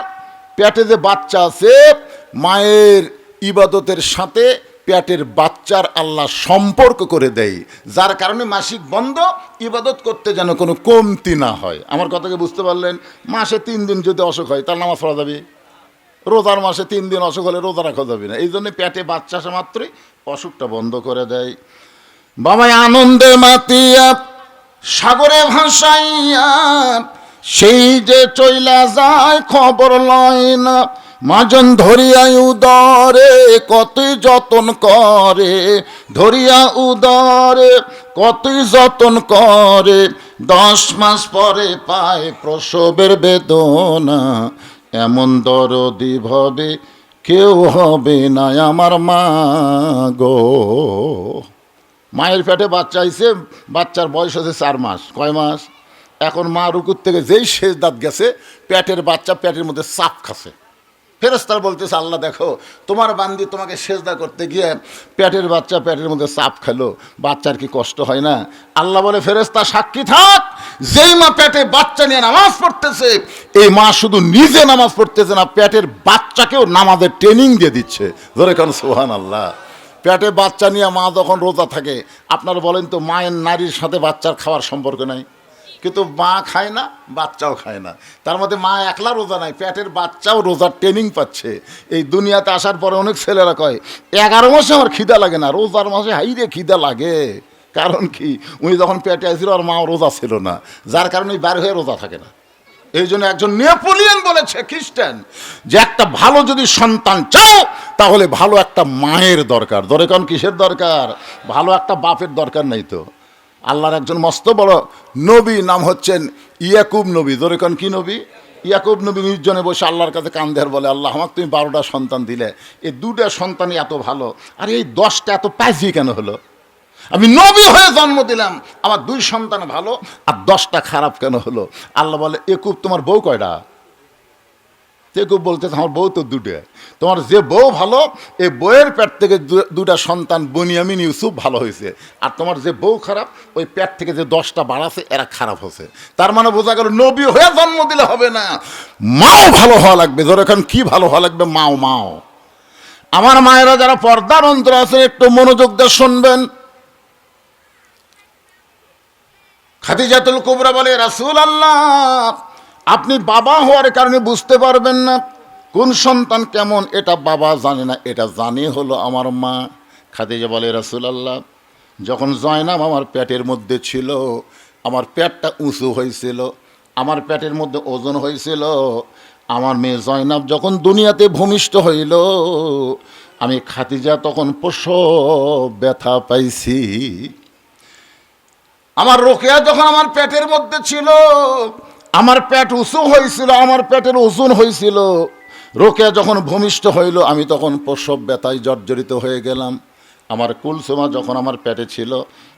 পেটে যে বাচ্চা আছে, মায়ের ইবাদতের সাথে পেটের বাচ্চার আল্লাহ সম্পর্ক করে দেয়, যার কারণে মাসিক বন্ধ, ইবাদত করতে যেন কোনো কমতি না হয়। আমার কথাকে বুঝতে পারলেন? মাসে 3 দিন যদি অসুখ হয় তার নামাজ পড়া যাবে? রোজার মাসে 3 দিন অসুখ হলে রোজা রাখা যাবে না। এই জন্য পেটে বাচ্চা আসা মাত্রই অসুখটা বন্ধ করে দেয়। বাবাই আনন্দে মাতিয়া সাগরে ভাসাইয়া সেই যে চইলা যায় খবর লয় না, মাজন ধরিয়া উদরে কতই যতন করে, ধরিয়া উদরে কতই যতন করে, 10 মাস পরে পায় প্রসবের বেদনা, এমন দরদি ভবে কেউ হবে না আমার মা গো। মায়ের পেটে বাচ্চা আইছে, বাচ্চার বয়স হচ্ছে 4 মাস। কয় মাস? এখন মা রুকুর থেকে যেই শেষ দাঁত গেছে, পেটের বাচ্চা পেটের মধ্যে চাপ খাচ্ছে। ফেরেশতারা বলতেছে, আল্লাহ দেখো তোমার বান্দি তোমাকে সেজদা করতে গিয়ে পেটের বাচ্চা পেটের মধ্যে চাপ খেলো, বাচ্চার কি কষ্ট হয় না? আল্লাহ বলে, ফেরেশতা সাক্ষী থাক, যেই মা পেটে বাচ্চা নিয়ে নামাজ পড়তেছে, এই মা শুধু নিজে নামাজ পড়তেছে না, পেটের বাচ্চাকেও নামাজের ট্রেনিং দিয়ে দিচ্ছে। ধরে কারণ সুবহানাল্লাহ। পেটে বাচ্চা নিয়ে মা যখন রোজা থাকে, আপনারা বলেন তো, মায়ের নারীর সাথে বাচ্চার খাওয়ার সম্পর্ক নাই, কিন্তু মা খায় না, বাচ্চাও খায় না। তার মধ্যে মা একলা রোজা নাই, পেটের বাচ্চাও রোজার ট্রেনিং পাচ্ছে। এই দুনিয়াতে আসার পরে অনেক ছেলেরা কয় 11 মাসে আমার খিদা লাগে না, রোজার মাসে হাইরে খিদা লাগে। কারণ কি? উনি যখন পেটে আসছিল আর মা রোজা ছিল না, যার কারণে বার হয়ে রোজা থাকে না। এই জন্য একজন নেপোলিয়ন বলেছে, খ্রিস্টান, যে একটা ভালো যদি সন্তান চাও তাহলে ভালো একটা মায়ের দরকার। দরকার কিসের দরকার? ভালো একটা বাপের দরকার নেই তো। আল্লাহর একজন মস্ত বড় নবী, নাম হচ্ছেন ইয়াকুব নবী। দরকার কি নবী? ইয়াকুব নবী নির্জনে বসে আল্লাহর কাছে কান্দের বলে, আল্লাহ আমাকে তুমি 12টা সন্তান দিলে, এই 2টা সন্তানই এত ভালো, আর এই 10টা এত পাইছি কেন হলো? আমি নবী হয়ে জন্ম দিলাম, আমার 2 সন্তান ভালো আর 10টা খারাপ কেন হলো? আল্লাহ বলে, একুব তোমার বউ কয়টা? একুব বলতেছে, আমার বউ তো 2টা। তোমার যে বউ ভালো, এই বউয়ের পেট থেকে 2টা সন্তান বনিয়ামিন ইউসুফ ভালো হয়েছে, আর তোমার যে বউ খারাপ, ওই পেট থেকে যে 10টা বাড়াছে এরা খারাপ হয়েছে। তার মানে বোঝা গেল নবী হয়ে জন্ম দিলে হবে না, মাও ভালো হওয়া লাগবে। ধরো এখন কি ভালো হওয়া লাগবে? মাও। আমার মায়েরা যারা পর্দার অন্তর আছে, একটু মনোযোগ দিয়ে শুনবেন। খাদিজাতুল কুবরা বলে, রাসূলুল্লাহ, আপনি বাবা হওয়ার কারণে বুঝতে পারবেন না কোন সন্তান কেমন, এটা বাবা জানে না, এটা জানে হলো আমার মা। খাদিজা বলে, রাসূলুল্লাহ, যখন জয়নাব আমার পেটের মধ্যে ছিল, আমার পেটটা উঁচু হয়েছিল, আমার পেটের মধ্যে ওজন হয়েছিল। আমার মেয়ে জয়নাব যখন দুনিয়াতে ভূমিষ্ঠ হইল, আমি খাদিজা তখন প্রসব ব্যথা পাইছি। আমার রোকেয়া যখন আমার পেটের মধ্যে ছিল, আমার পেট উঁচু হয়েছিল, আমার পেটের ওজন হয়েছিল। রোকেয়া যখন ভূমিষ্ঠ হইল, আমি তখন প্রসব ব্যথায় জর্জরিত হয়ে গেলাম। আমার কুলসুমা যখন আমার পেটে ছিল,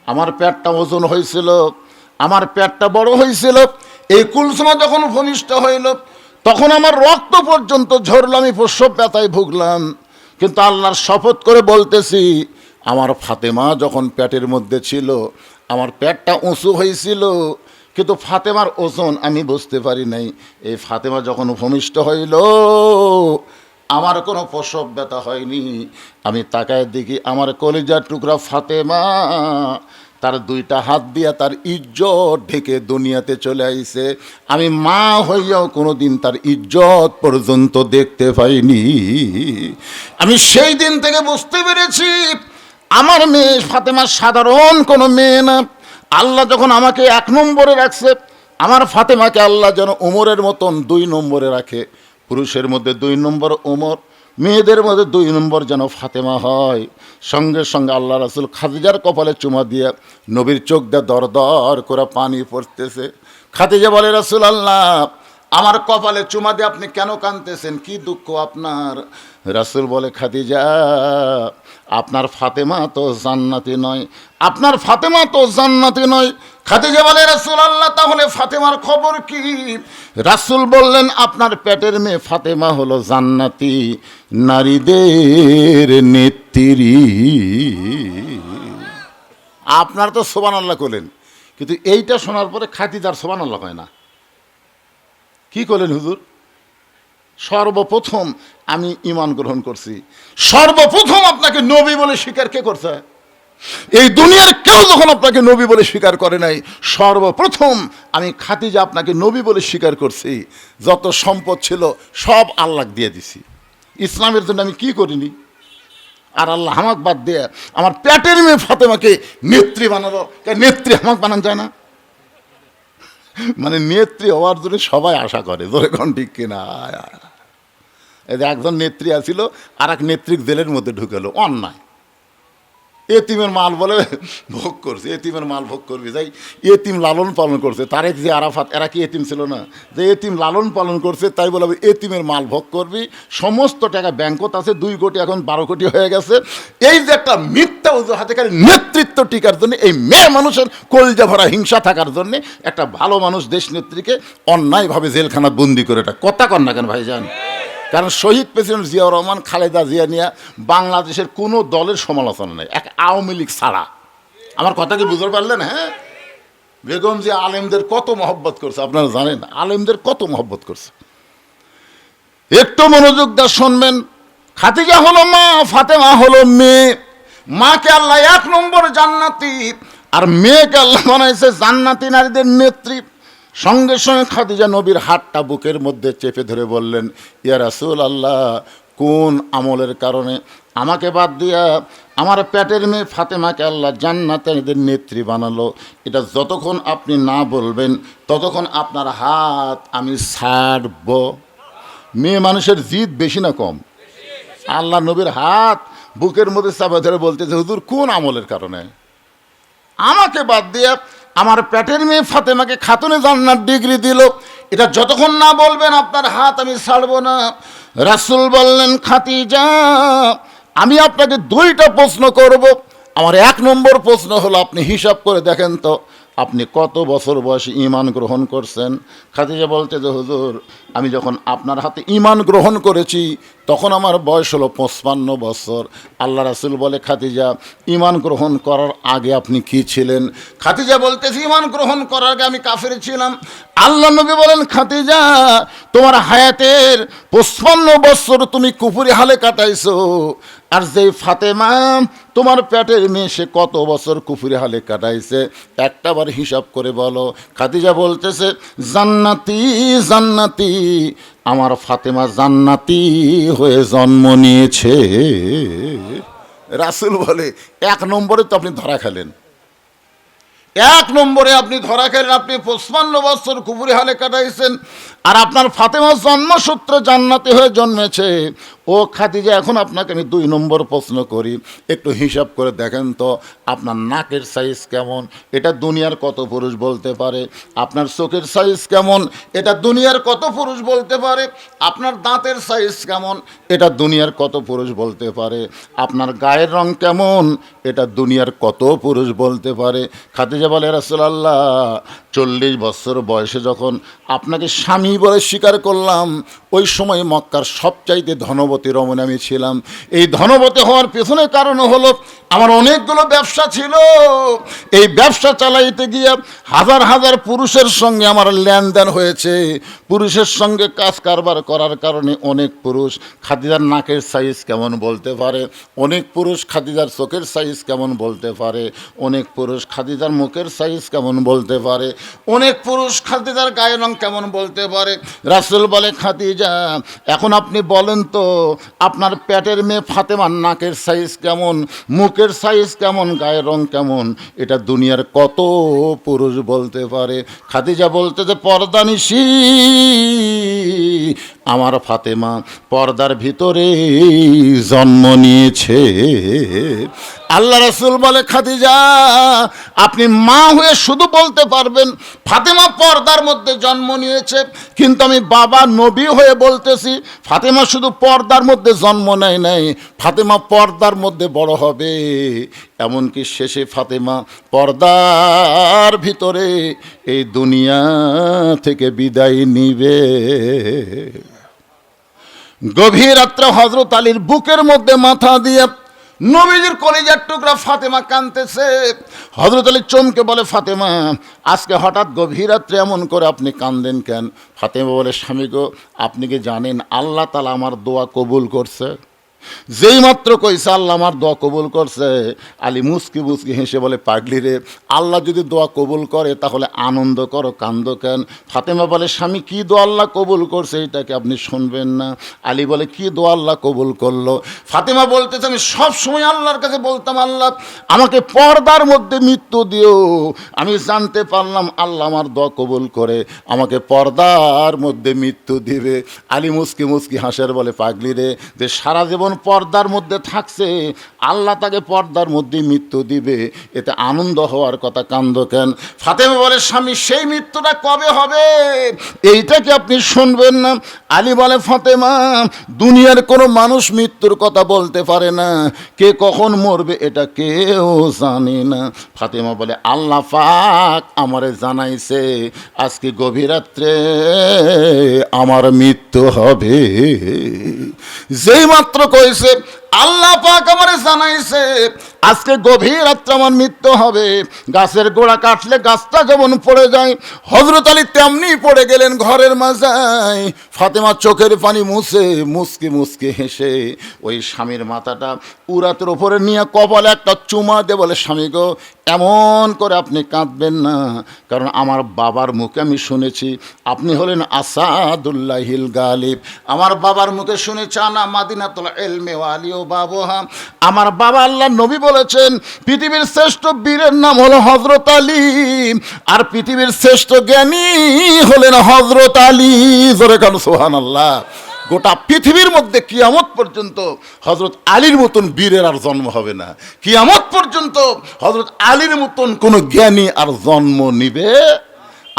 আমার পেটটা ওজন হয়েছিল, আমার পেটটা বড় হয়েছিল। এই কুলসুমা যখন ভূমিষ্ঠ হইল, তখন আমার রক্ত পর্যন্ত ঝরল, আমি প্রসব ব্যথায় ভুগলাম। কিন্তু আল্লাহর শপথ করে বলতেছি, আমার ফাতেমা যখন পেটের মধ্যে ছিল, আমার পেটটা উঁচু হয়েছিল, কিন্তু ফাতেমার ওজন আমি বুঝতে পারি নাই। এই ফাতেমা যখন ভূমিষ্ঠ হইল, আমার কোনো প্রসব ব্যথা হয়নি। আমি তাকায় দেখি আমার কলিজার টুকরা ফাতেমা তার 2টা হাত দিয়া তার ইজ্জত ঢেকে দুনিয়াতে চলে আইছে। আমি মা হইয়াও কোনোদিন তার ইজ্জত পর্যন্ত দেখতে পাইনি। আমি সেই দিন থেকে বুঝতে পেরেছি, আমার মেয়ে ফাতেমা সাধারণ কোনো মেয়ে না। আল্লাহ যখন আমাকে 1 নম্বরে রাখছে, আমার ফাতেমাকে আল্লাহ যেন উমরের মতন 2 নম্বরে রাখে। পুরুষের মধ্যে 2 নম্বর উমর, মেয়েদের মধ্যে 2 নম্বর যেন ফাতেমা হয়। সঙ্গে সঙ্গে আল্লাহ রাসূল খাদিজার কপালে চুমা দিয়ে নবীর চোখ দিয়ে দর দর করে পানি পড়তেছে। খাদিজা বলে, রাসূলুল্লাহ, আমার কপালে চুমা দিয়ে আপনি কেন কাঁদতেছেন? কি দুঃখ আপনার? রাসূল বলে, খাদিজা, আপনার ফাতেমা তো জান্নাতি নয়, আপনার ফাতেমা তো জান্নাতি নয়। খাদিজা বলে, রাসূলুল্লাহ, তাহলে ফাতেমার খবর কি? রাসূল বললেন, আপনার পেটের মেয়ে ফাতেমা হলো জান্নাতি, নারীদের নেত্রী। আপনার তো সুবহানাল্লাহ করলেন, কিন্তু এইটা শোনার পরে খাদিজার সুবহানাল্লাহ হয় না। কি করলেন হুজুর? সর্বপ্রথম আমি ঈমান গ্রহণ করছি। সর্বপ্রথম আপনাকে নবী বলে স্বীকার কে করছে? এই দুনিয়ার কেউ যখন আপনাকে নবী বলে স্বীকার করে নাই, সর্বপ্রথম আমি খাদিজা আপনাকে নবী বলে স্বীকার করছি। যত সম্পদ ছিল সব আল্লাহ দিয়ে দিছি। ইসলামের জন্য আমি কি করিনি? আর আল্লাহ আমাকে বাদ দিয়ে আমার পেটের মেয়ে ফাতেমাকে নেত্রী বানালো। নেত্রী আমাকে বানানো যায় না? মানে নেত্রী হওয়ার জন্য সবাই আশা করে, ধরে কোন ঠিক কিনা। এই যে একজন নেত্রী আছিল, আর এক নেত্রী জেলের মধ্যে ঢুকালো, অন্যায়। এতিমের মাল বলে ভোগ করছে, এতিমের মাল ভোগ করবি, যাই এতিম লালন পালন করছে। তারেক যে আরাফাত, এরা কি এতিম ছিল না? যে এতিম লালন পালন করছে, তাই বলে এতিমের মাল ভোগ করবি। সমস্ত টাকা ব্যাংকত আছে, 2 কোটি, এখন 12 কোটি হয়ে গেছে। এই যে একটা মিথ্যা অজুহাতে নেতৃত্ব টিকার জন্য, এই মেয়ে মানুষের কলজা ভরা হিংসা থাকার জন্য একটা ভালো মানুষ দেশ নেত্রীকে অন্যায়ভাবে জেলখানা বন্দি করে। এটা কথা কন না কেন ভাইজান? কারণ শহীদ প্রেসিডেন্ট জিয়াউর রহমান, খালেদা জিয়া নিয়ে বাংলাদেশের কোনো দলের সমালোচনা নেই, এক আওয়ামী লীগ ছাড়া। আমার কথা কি বুঝতে পারলেন? হ্যাঁ, বেগম জিয়া আলেমদের কত মহব্বত করছে আপনারা জানেন, আলেমদের কত মহব্বত করছে। একটু মনোযোগ দিয়ে শুনবেন। খাদিজা হলো মা, ফাতেমা হলো মেয়ে। মাকে আল্লাহ 1 নম্বর জান্নাতি, আর মেয়েকে আল্লাহ বানাইছে জান্নাতি নারীদের নেত্রী। সঙ্গে সঙ্গে খাদিজা নবীর হাতটা বুকের মধ্যে চেপে ধরে বললেন, ইয়া রাসূলুল্লাহ, কোন আমলের কারণে আমাকে বাদ দিয়া আমার পেটের মেয়ে ফাতেমাকে আল্লাহ জান্নাতের নেত্রী বানালো? এটা যতক্ষণ আপনি না বলবেন ততক্ষণ আপনার হাত আমি ছাড়ব। মেয়ে মানুষের জিদ বেশি না কম? আল্লাহ নবীর হাত বুকের মধ্যে চাপা ধরে বলতেছে, হুজুর কোন আমলের কারণে আমাকে বাদ দিয়া আমার পেটের মেয়ে ফাতেমাকে খাতুনে জান্নাত ডিগ্রি দিল? এটা যতক্ষণ না বলবেন আপনার হাত আমি ছাড়বো না। রাসূল বললেন, খাদিজা, আমি আপনাকে 2টা প্রশ্ন করব। আমার 1 নম্বর প্রশ্ন হলো, আপনি হিসাব করে দেখেন তো আপনি কত বছর বয়সে ঈমান গ্রহণ করছেন? খাদিজা বলতে যে, হুজুর, আমি যখন আপনার হাতে ঈমান গ্রহণ করেছি তখন আমার বয়স হলো 55 বছর। আল্লাহ রাসূল বলে, খাদিজা, ঈমান গ্রহণ করার আগে আপনি কি ছিলেন? খাদিজা বলতেছি, ঈমান গ্রহণ করার আগে আমি কাফের ছিলাম। আল্লাহ নবী বলেন, খাদিজা, তোমার হায়াতের 55 বছর তুমি কুফরি হালে কাটাইছো। আর যেই ফাতেমা তোমার পেটের মেয়ে, সে কত বছর কুফরি হালে কাটাইছে? একটাবার হিসাব করে বলো। খাদিজা বলতেছে, জান্নাতি জান্নাতি, আমার ফাতেমা জান্নাতি হয়ে জন্ম নিয়েছে। রাসূল বলে, 1 নম্বরে তো আপনি ধরা খেলেন। 1 নম্বরে আপনি ধরা খেলেন, আপনি 55 বছর কুফরি হালে কাটাইছেন, আর আপনার ফাতেমা জন্মসূত্রে জান্নাতি হয়ে জন্মেছে। ও খাদিজা, এখন আপনাকে আমি 2 নম্বর প্রশ্ন করি, একটু হিসাব করে দেখেন তো আপনার নাকের সাইজ কেমন? এটা দুনিয়ার কত পুরুষ বলতে পারে? আপনার চোখের সাইজ কেমন? এটা দুনিয়ার কত পুরুষ বলতে পারে? আপনার দাঁতের সাইজ কেমন? এটা দুনিয়ার কত পুরুষ বলতে পারে? আপনার গায়ের রং কেমন? এটা দুনিয়ার কত পুরুষ বলতে পারে? খাদিজা বলে, রাসূলুল্লাহ, 40 বছর বয়সে যখন আপনাকে স্বামী বলে স্বীকার করলাম, ওই সময় মক্কার সবচাইতে ধনবতী রমণী আমি ছিলাম। এই ধনবতী হওয়ার পেছনে কারণ হলো আমার অনেকগুলো ব্যবসা ছিল। এই ব্যবসা চালাইতে গিয়ে হাজার হাজার পুরুষের সঙ্গে আমার লেনদেন হয়েছে। পুরুষের সঙ্গে কাজ কারবার করার কারণে অনেক পুরুষ খাদিজার নাকের সাইজ কেমন বলতে পারে, অনেক পুরুষ খাদিজার চোখের সাইজ কেমন বলতে পারে, অনেক পুরুষ খাদিজার মুখের সাইজ কেমন বলতে পারে, অনেক পুরুষ খাদিজার গায়ের রং কেমন বলতে পারে। রাসূল বলে, খাদিজা, এখন আপনি বলেন তো আপনার পেটের মেয়ে ফাতেমার নাকের সাইজ কেমন, মুখের সাইজ কেমন, গায়ের রং কেমন? এটা দুনিয়ার কত পুরুষ বলতে পারে? খাদিজা বলতে যে, পর্দানিশী আমার ফাতেমা পর্দার ভিতরে জন্ম নিয়েছে। আল্লাহ রাসূল বলে, খাদিজা, আপনি মা হয়ে শুধু বলতে পারবেন ফাতেমা পর্দার মধ্যে জন্ম নিয়েছে, কিন্তু আমি বাবা নবী হয়ে বলতেছি ফাতেমা শুধু পর্দার মধ্যে জন্ম নেয় নাই, ফাতেমা পর্দার মধ্যে বড় হবে। এমনকি শেষে ফাতেমা পর্দার ভিতরে এই দুনিয়া থেকে বিদায় নিবে। গভীর রাত্রে হযরত আলীর বুকের মধ্যে মাথা দিয়ে নবীজির কলিজার টুকরা ফাতেমা কাঁদতেছে। হযরত আলী চমকে বলে, ফাতেমা আজকে হঠাৎ গভীর রাত্রে এমন করে আপনি কাঁদেন কেন? ফাতেমা বলে, স্বামী গো, আপনি কি জানেন আল্লাহ তাআলা আমার দোয়া কবুল করছে? যেই মাত্র কইছে আল্লাহ আমার দোয়া কবুল করছে, আলী মুস্কি মুস্কি হেসে বলে, পাগলি রে, আল্লাহ যদি দোয়া কবুল করে তাহলে আনন্দ করো, কান্দ কেন? ফাতেমা বলে, স্বামী কি দোয়া আল্লাহ কবুল করছে এটাকে আপনি শুনবেন না? আলী বলে, কি দোয়া আল্লাহ কবুল করলো? ফাতেমা বলতেছে, আমি সব সময় আল্লাহর কাছে বলতাম, আল্লাহ আমাকে পর্দার মধ্যে মৃত্যু দিও। আমি জানতে পারলাম আল্লাহ আমার দোয়া কবুল করে আমাকে পর্দার মধ্যে মৃত্যু দিবে। আলী মুস্কি মুস্কি হাসের বলে, পাগলি রে, যে সারা জীবন পর্দার মধ্যে থাকছে, আল্লাহ তাকে পর্দার মধ্যে মৃত্যু দিবে, এতে আনন্দ হওয়ার কথা, কান্দ কেন? ফাতেমা বলে, স্বামী সেই মৃত্যুটা কবে হবে এইটা কি আপনি শুনবেন না? আলী বলে, ফাতেমা দুনিয়ার কোনো মানুষ মৃত্যুর কথা বলতে পারে না, কে কখন মরবে এটা কেউ জানে না। ফাতেমা বলে, আল্লাহ পাক আমারে জানাইছে আজকে গভীর রাত্রে আমার মৃত্যু হবে। যেই মাত্র কইছে আল্লাহ পাক আমারে জানাইছে আজকে গভীর রাত্রে আমার মৃত্যু হবে, গাছের গোড়া কাটলে গাছটা যেমন পড়ে যায়, হযরত আলী তেমনি পড়ে গেলেন ঘরের মাঝায়। ফাতেমা চোখের পানি মুছে মুসকি মুসকি হেসে ওই স্বামীর মাথাটা উরাতের ওপরে নিয়ে কপালে একটা চুমা দিয়ে বলে, স্বামী গো, এমন করে আপনি কাঁদবেন না, কারণ আমার বাবার মুখে আমি শুনেছি আপনি হলেন আসাদুল্লাহিল গালিব। আমার বাবার মুখে শুনেছি আনা মাদিনাতুল ইলমি ওয়া আলী ও বাবুহা। আমার বাবা আল্লাহ নবী বলেছেন পৃথিবীর শ্রেষ্ঠ বীরের নাম হলো হযরত আলী, আর পৃথিবীর শ্রেষ্ঠ জ্ঞানী হলেন হযরত আলী। জোরে কান সুবহানাল্লাহ। গোটা পৃথিবীর মধ্যে কিয়ামত পর্যন্ত হযরত আলীর মতন বীরের আর জন্ম হবে না। কিয়ামত পর্যন্ত হযরত আলীর মতন কোনো জ্ঞানী আর জন্ম নিবে।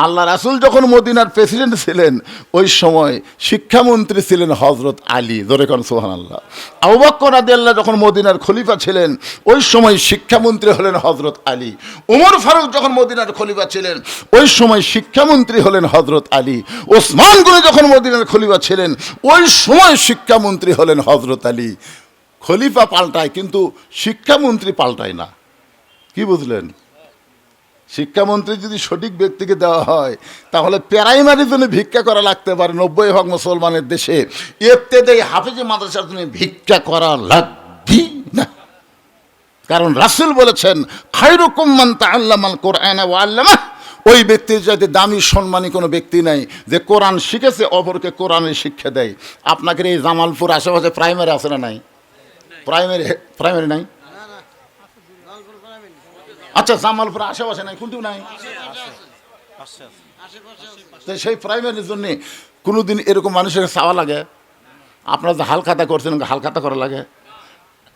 আল্লাহ রাসূল যখন মদিনার প্রেসিডেন্ট ছিলেন ওই সময় শিক্ষামন্ত্রী ছিলেন হযরত আলী। জোরে কোন সুবহানাল্লাহ। আবু বকর রাদিয়াল্লাহু যখন মদিনার খলিফা ছিলেন ওই সময় শিক্ষামন্ত্রী হলেন হযরত আলী। ওমর ফারুক যখন মদিনার খলিফা ছিলেন ওই সময় শিক্ষামন্ত্রী হলেন হযরত আলী। ওসমান গনি যখন মদিনার খলিফা ছিলেন ওই সময় শিক্ষামন্ত্রী হলেন হযরত আলী। খলিফা পাল্টায় কিন্তু শিক্ষামন্ত্রী পাল্টায় না। কি বুঝলেন? শিক্ষামন্ত্রী যদি সঠিক ব্যক্তিকে দেওয়া হয় তাহলে প্রাইমারির জন্য ভিক্ষা করা লাগতে পারে 90% মুসলমানের দেশে, ইবতেদায়ী হাফেজে মাদ্রাসার জন্য ভিক্ষা করা লাগবে না। কারণ রাসূল বলেছেন খায়রুকুম মান তাআল্লামাল কুরআনা ওয়া আল্লামাহ। ওই ব্যক্তির চাইতে দামি সম্মানী কোনো ব্যক্তি নাই যে কোরআন শিখেছে অপরকে কোরআনের শিক্ষা দেয়। আপনাকে এই জামালপুর আশেপাশে প্রাইমারি আছে না নাই? প্রাইমারি নাই? আচ্ছা, জামালপুর আশেপাশে নাই, কোনটিও নাই? সেই প্রাইমারির জন্য কোনোদিন এরকম মানুষের চাওয়া লাগে? আপনারা যে হালখাতা করছেন হালখাতা করা লাগে?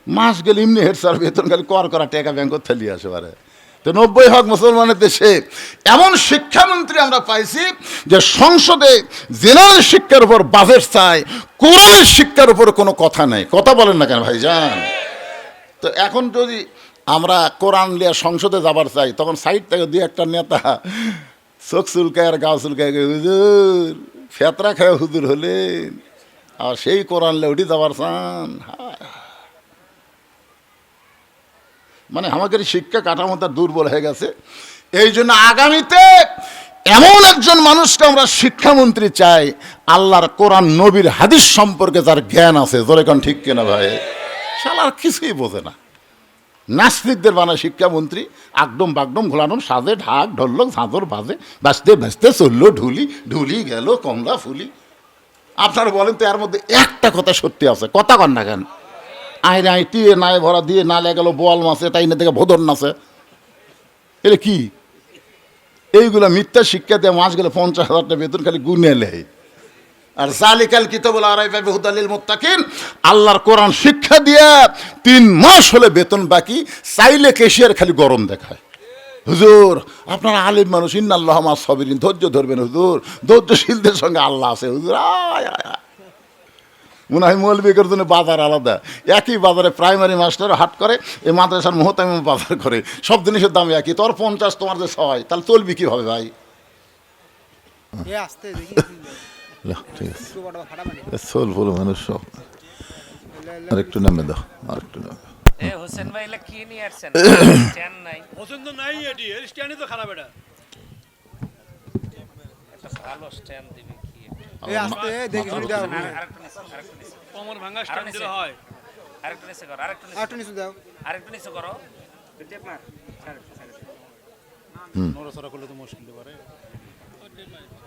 মাস গেলে এমনি হেড স্যার বেতন খালি করা টাকা ব্যাংকত থেলিয়ে আসে পারে। তো 90% মুসলমানের দেশে এমন শিক্ষামন্ত্রী আমরা পাইছি যে সংসদে জেনারেল শিক্ষার উপর বাজেট চায়, কোরআনের শিক্ষার উপর কোনো কথা নাই। কথা বলেন না কেন ভাইজান? তো এখন যদি আমরা কোরআন লিয়া সংসদে যাবার চাই তখন সাইড থেকে দুই একটা নেতা চোখ চুলকায় আর গা চুলকায়, হুজুর ফেতরা খায় হুজুর হলেন আর সেই কোরআন লিয়ে উঠে যাবার চান। মানে আমাদের শিক্ষা কাঠামোটা দুর্বল হয়ে গেছে। এই জন্য আগামীতে এমন একজন মানুষকে আমরা শিক্ষামন্ত্রী চাই আল্লাহর কোরআন নবীর হাদিস সম্পর্কে যার জ্ঞান আছে। জোরে কোন ঠিক কিনা ভাই? শালার কিছুই বোঝে না। নাস্তিকদের বানায় শিক্ষামন্ত্রী, আকডম বাগডম ঘোলাডম সাজে ঢাক ঢোলক ঝাঁঝর বাজে, বাঁচতে বাঁচতে চললো ঢুলি, ঢুলি গেল কমলা ফুলি। আপনারা বলেন তো এর মধ্যে একটা কথা সত্যি আছে? কথা কন না কেন? আইরে আই টিয়ে নাই ভরা দিয়ে নালে গেল বোয়াল মাছে তাই না থেকে ভোদর নাচে, এটা কি? এইগুলা মিথ্যা শিক্ষা দিয়ে মাস গেলে 50,000 টাকা বেতন খালি গুনে নেয়। আর জালিকাল কিতাবুল আরাইফা বিহুদাল লিল মুত্তাকিন, আল্লাহর কোরআন শিক্ষা দিয়ে 3 মাস হলে বেতন বাকি, চাইলে কেশিয়ার খালি গরম দেখায়। হুজুর আপনারা আলিম মানুষ, ইন্নাল্লাহা মা'আস সাবিরিন, ধৈর্য ধরবেন হুজুর, ধৈর্যশীলদের সঙ্গে আল্লাহ আছে হুজুর। মনে হয় মৌলবীদের জন্য বাজার আলাদা। একই বাজারে প্রাইমারি মাস্টার হাট করে, এই মাদ্রাসার মুহতামিম বাজার করে, সব জিনিসের দাম একই। তোর 50 তোমার যে 6, তাহলে চলবি কীভাবে ভাই? ঠিক আছে, মানুষ সব আরেকটু নামে দাও, আরেকটু নামে। হোসেন ভাই এলা কি নিয়ে আসছেন? স্ট্যান্ড নাই। হোসেন তো নাই, এটি এর স্ট্যান্ডই তো খারাপ। এটা একটা ভালো স্ট্যান্ড দিবে কি? এই আস্তে দেখি শুনি দাও আরেকটা নিচে, আরেকটা নিচে, কোমর ভাঙা স্ট্যান্ড দিলে হয়। আরেকটা নিচে করো, আরেকটা নিচে, আটু নিচু দাও আরেকটা নিচে করো। নড়াচড়া করলে তো মুশকিল পারে।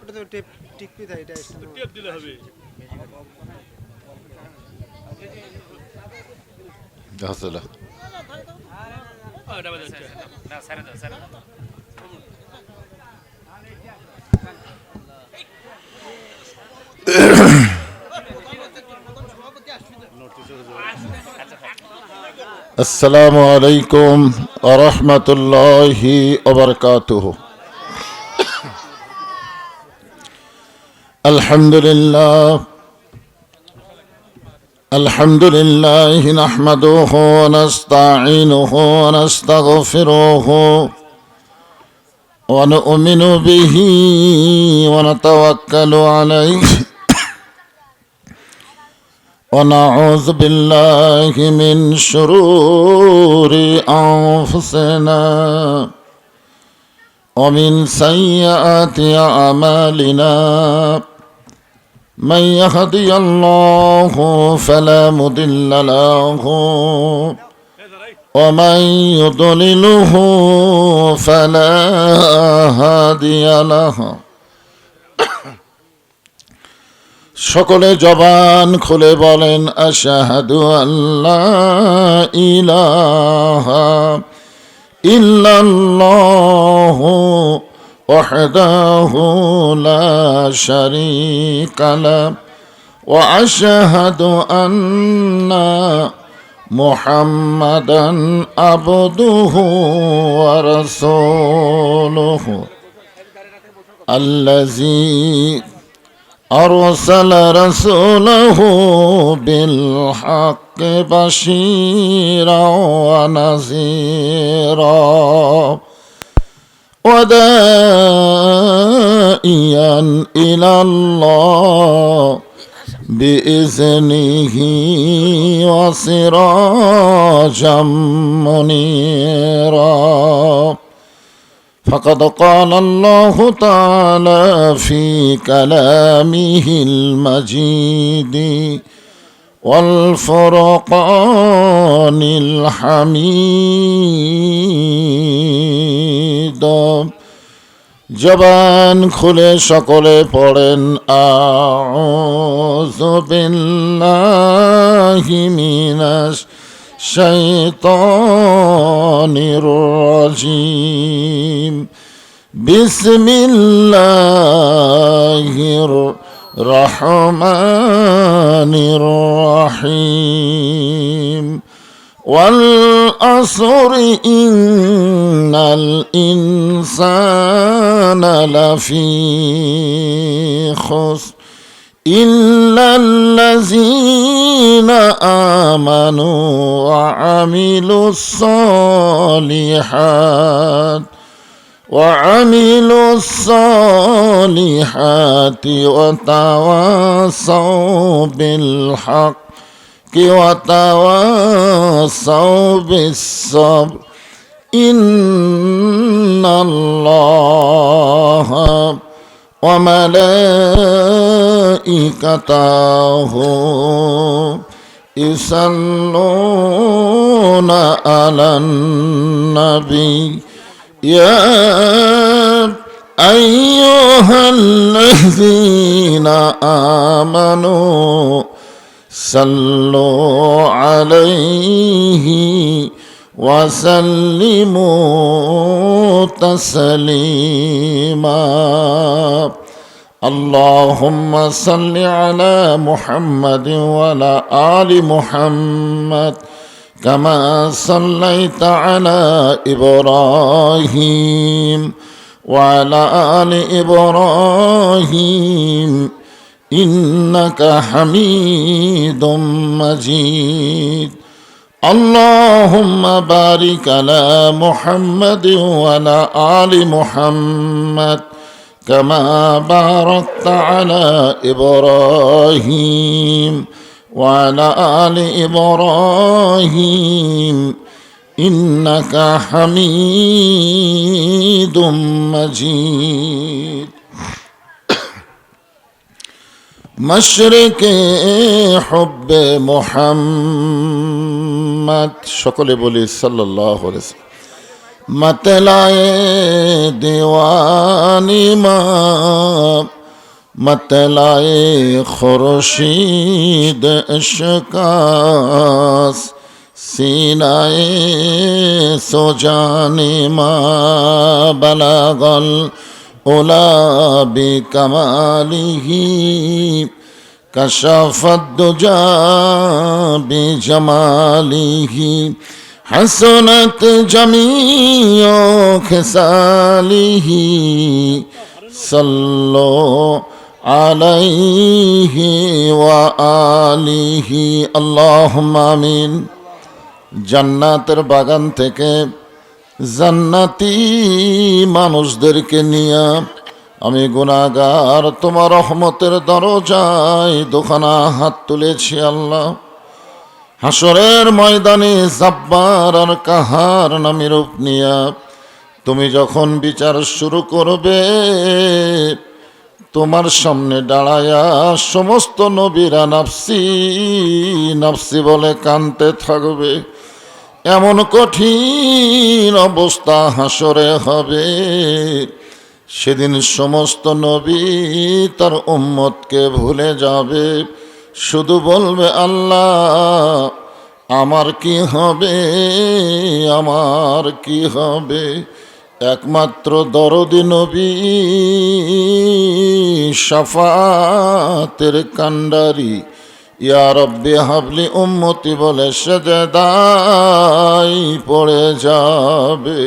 ওটা তো টেপ টিকপি দেয় এটা টেপ দিলে হবে। হাসিলা এটা বাজে যাচ্ছে। না ছেড়ে দাও, ছেড়ে দাও। আসসালামু আলাইকুম ওয়া রাহমাতুল্লাহি ওয়া বারাকাতুহু আলহামদুলিল্লাহ নাহমাদুহু ওয়া নাস্তাঈনুহু ওয়া নাস্তাগফিরুহু ওয়া নু'মিনু বিহি ওয়া নাতাওয়াক্কালু আলাইহি ونعوذ بالله من شرور أنفسنا ومن سيئات أعمالنا من يهدي الله فلا مضل له ومن يضلله فلا هادي له সকলে জবান খুলে বলেন আশহাদু আল্লা ইলাহা ইল্লাল্লাহু ওয়াহদাহু লা শারীকা লাহু ওয়া আশহাদু আন্না মুহাম্মাদান আবদুহু ওয়া রাসূলুহু আল্লাযী أرسل رسوله بالحق بشيرا ونذيرا وداعيا إلى الله بإذنه وسراجا منيرا فقد قال الله تعالى في كلامه المجيد والفرقان الحميد জবান খুলে সকলে পড়েন আউযু বিল্লাহি মিনাশ শাইতানির রাজিম বিসমিল্লাহির রহমানির রহিম ওয়াল আসরি ইন্নাল ইনসানা লাফি খুসর إلا الذين آمنوا وعملوا الصالحات وتواصوا بالحق وتواصوا بالصبر إن الله وملائكته يصلون على النبي يا أيها الذين آمنوا صلوا عليه وسلموا تسليما اللهم صل على محمد وعلى آل محمد كما صليت على إبراهيم وعلى آل إبراهيم إنك حميد مجيد اللهم بارك على محمد وعلى آل محمد كما باركت على إبراهيم وعلى آل إبراهيم إنك حميد مجيد مشرق حب محمد সকলে বলি সাল্লাল্লাহু আলাইহি ওয়াসাল্লাম मतलाए दीवानी माँ मतलाए खुर्शीद इश्कास सीनाए सोजानी माँ बलागल उला बिकमालिही कशफत दुजा बिजमालिही हसनत जमीओ खिसालिही सल्लो अलैहि व आलिहि अल्लाहुम्मा आमीन। জান্নাতের বাগান থেকে জান্নাতি মানুষদেরকে নিয়ে আমি গুনাহগার তোমার রহমতের দরজায় দুখানা হাত তুলেছি আল্লাহ। হাসরের ময়দানে জাব্বার আর কাহার নামে রূপ নিয়া তুমি যখন বিচার শুরু করবে তোমার সামনে দাঁড়ায়া সমস্ত নবীরা নাফসি নাফসি বলে কাঁদতে থাকবে। এমন কঠিন অবস্থা হাসরে হবে, সেদিন সমস্ত নবী তার উম্মতকে ভুলে যাবে, শুধু বলবে আল্লাহ আমার কি হবে, আমার কি হবে। একমাত্র দরদি নবী শাফাতের কান্ডারি ইয়া রব্বি হাবলি উম্মতি বলে সেজদায় পড়ে যাবে।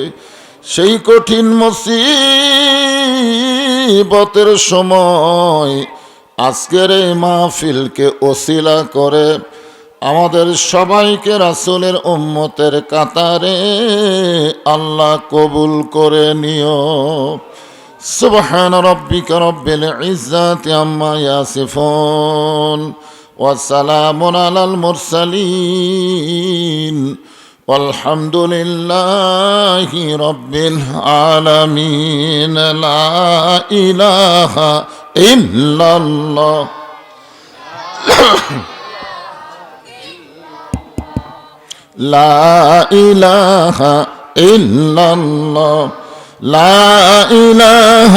সেই কঠিন মুসিবতের সময় আজকের এই মাহফিলকে ওসিলা করে আমাদের সবাইকে রাসূলের উম্মতের কাতারে আল্লাহ কবুল করে নিও। সুবহান রাব্বিকা রব্বিল ইজ্জাতি আম্মা ইয়াসিফুন ওয়া সালামুন আলাল মুরসালিন والحمد لله رب العالمين لا إله إلا الله لا إله إلا الله لا إله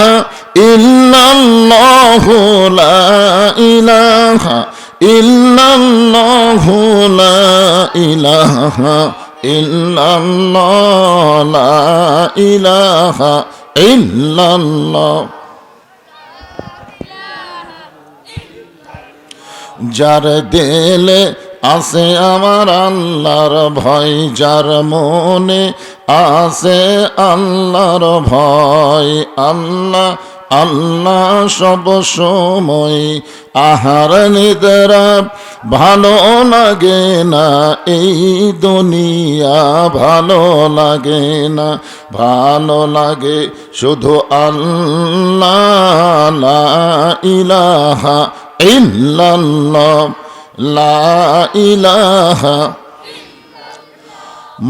إلا الله لا إله إلا الله لا إله إلا الله لا إله إلا الله যার দিলে আছে আমার আল্লাহর ভয়, যার মনে আছে আল্লাহর ভয়, আল্লাহ আল্লাহ সব সময় আহার নিদ্রা ভালো লাগে না, এই দুনিয়া ভালো লাগে না, ভালো লাগে শুধু আল্লাহ লা ইলাহা ইল্লাল্লাহ লা ইলাহা।